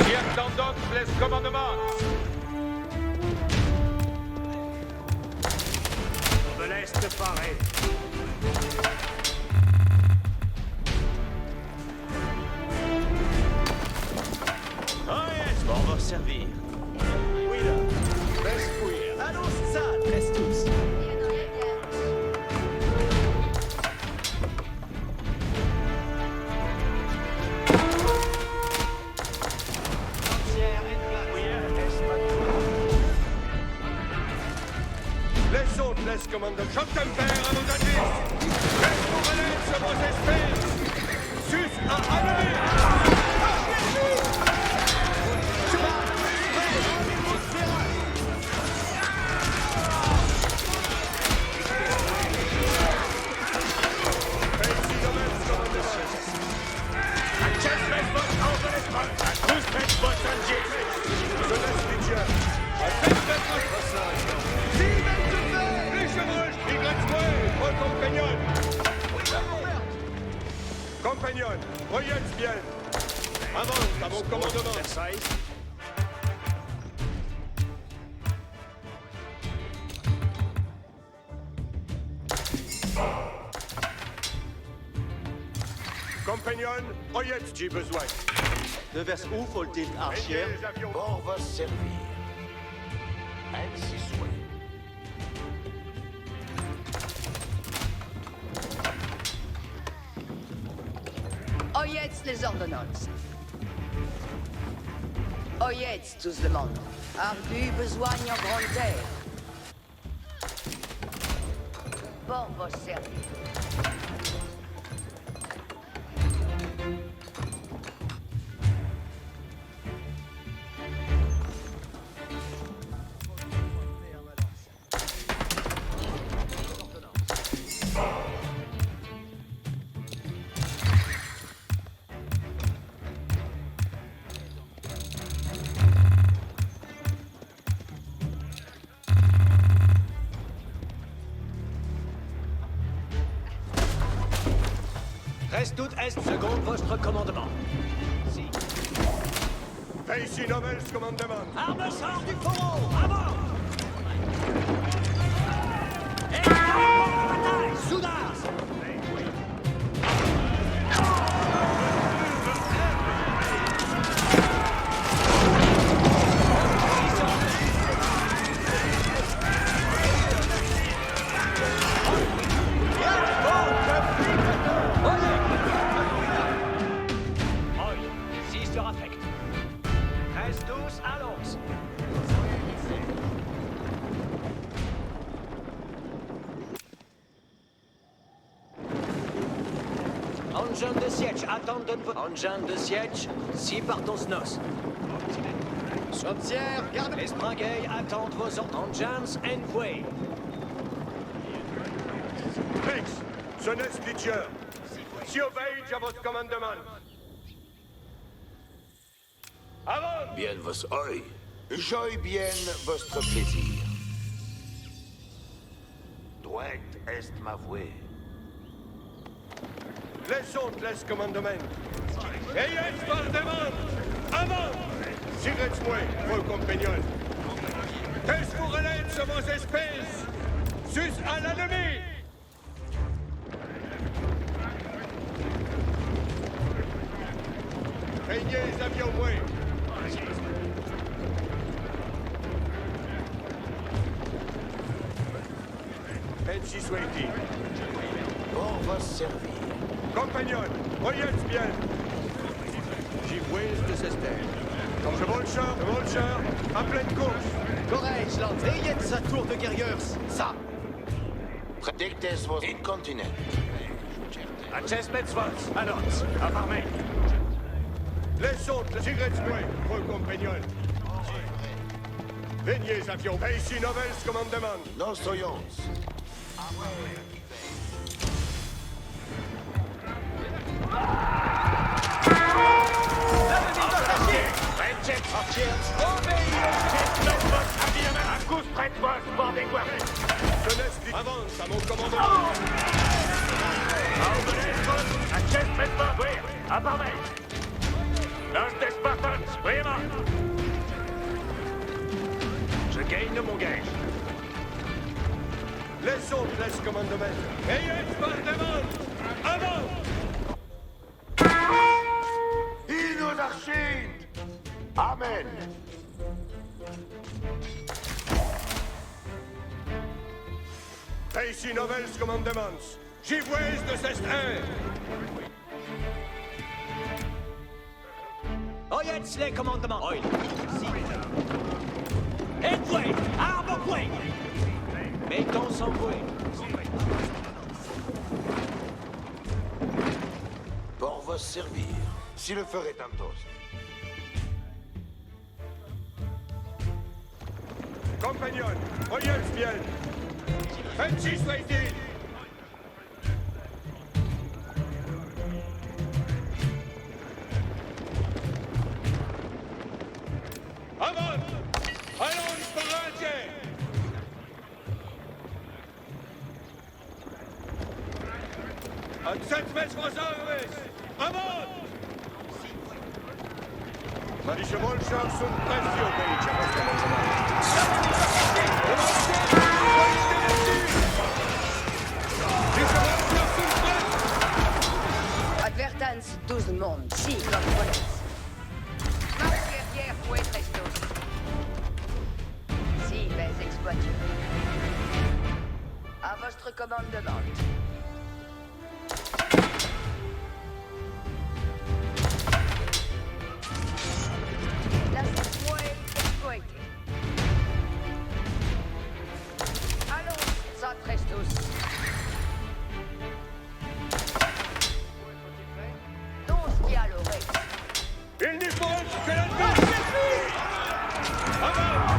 Lieutenant les commandements. On me laisse te parer. Oh yes, bon, on va servir. Oui là. Reste courir. Allons, ça, reste tous. Les autres laissent commandement. Chantempère à vos indices. Laisse vos relais sur vos espèces. Sus à ennemis. Compagnon, voyez bien. Avance à mon commandement. Compagnon, voyez, j'ai besoin. De vers où faut-il archier? Les avions. On va servir. Ainsi soit. Oyez les ordonnances. Oyez tous le monde. Ardu besoigne en grande terre. Bon, vos servir. Reste tout est seconde votre commandement. Si. Fais ici Nobels commandement. Arme sort du fourreau! Avant! Soudain! Reste tous, allons! Engin de siège, attendez votre... Engin de siège, si partons nos. Chaudière, garde... Espringay, attendez vos ordres. Engins envoyés. Rex, jeunesse Pitcher. Si obéis à votre commandement. Avant! Bien vos oeil. J'oeille bien votre plaisir. Droite est ma voix. Les autres laissent commandement. Ayez par demande! Avant! Tirez-moi, vos compagnons. Qu'est-ce vous relève sur vos espèces? Sus à l'ennemi! Peignez les avions, moi! Ainsi soit-il. On va servir. Compagnon, voyez bien. J'y vois de ces terres. Je volcheur, à pleine course. Courage, l'entrée de sa tour de guerriers. Ça! Dictes vos incontinent. Access Vols, annonce, à l'armée. Les autres, tirez-moi, vos compagnons. Veignez, avions. Et ici, Nobels commandement. Nos soyons. Avance à mon commandement. Je gagne mon gage. Les autres laissent commandement. Ayez bombardement. Avant. Inos archin! Amen! Ici novels commandements. J'y de s'estrer. Oyez les commandements. Oil. Headway! Arborway! Mettons son bruit. Pour vous servir, si le ferait un toast. Compagnon, voyez bien. Ainsi soit-il. Avant! Allons, paradier! Acceptez vos armes! Avant! Marisze Molczak sunt presją pejcia Advertance 12 monde, si, comme volets. Marche guerrière pour être estos. Si, les exploitures. À votre commandement. Laissez-moi exploiter. Allons, ça trestos. Il n'y faut que la marche avant!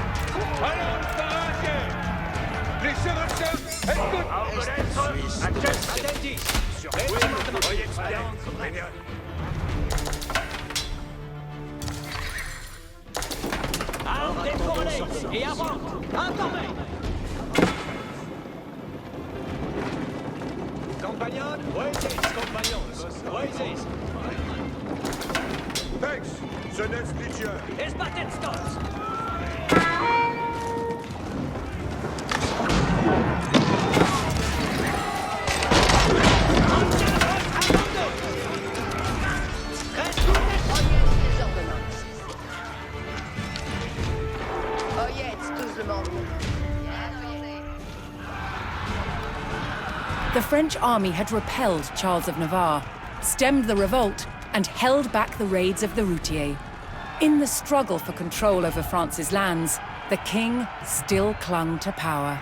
Allons, paradier! Les chevaucheurs, Et avant, informez! Compagnon, Oasis. Vex, jeunesse Ligia. Esbaten Stones! The French army had repelled Charles of Navarre, stemmed the revolt, and held back the raids of the Routiers. In the struggle for control over France's lands, the king still clung to power.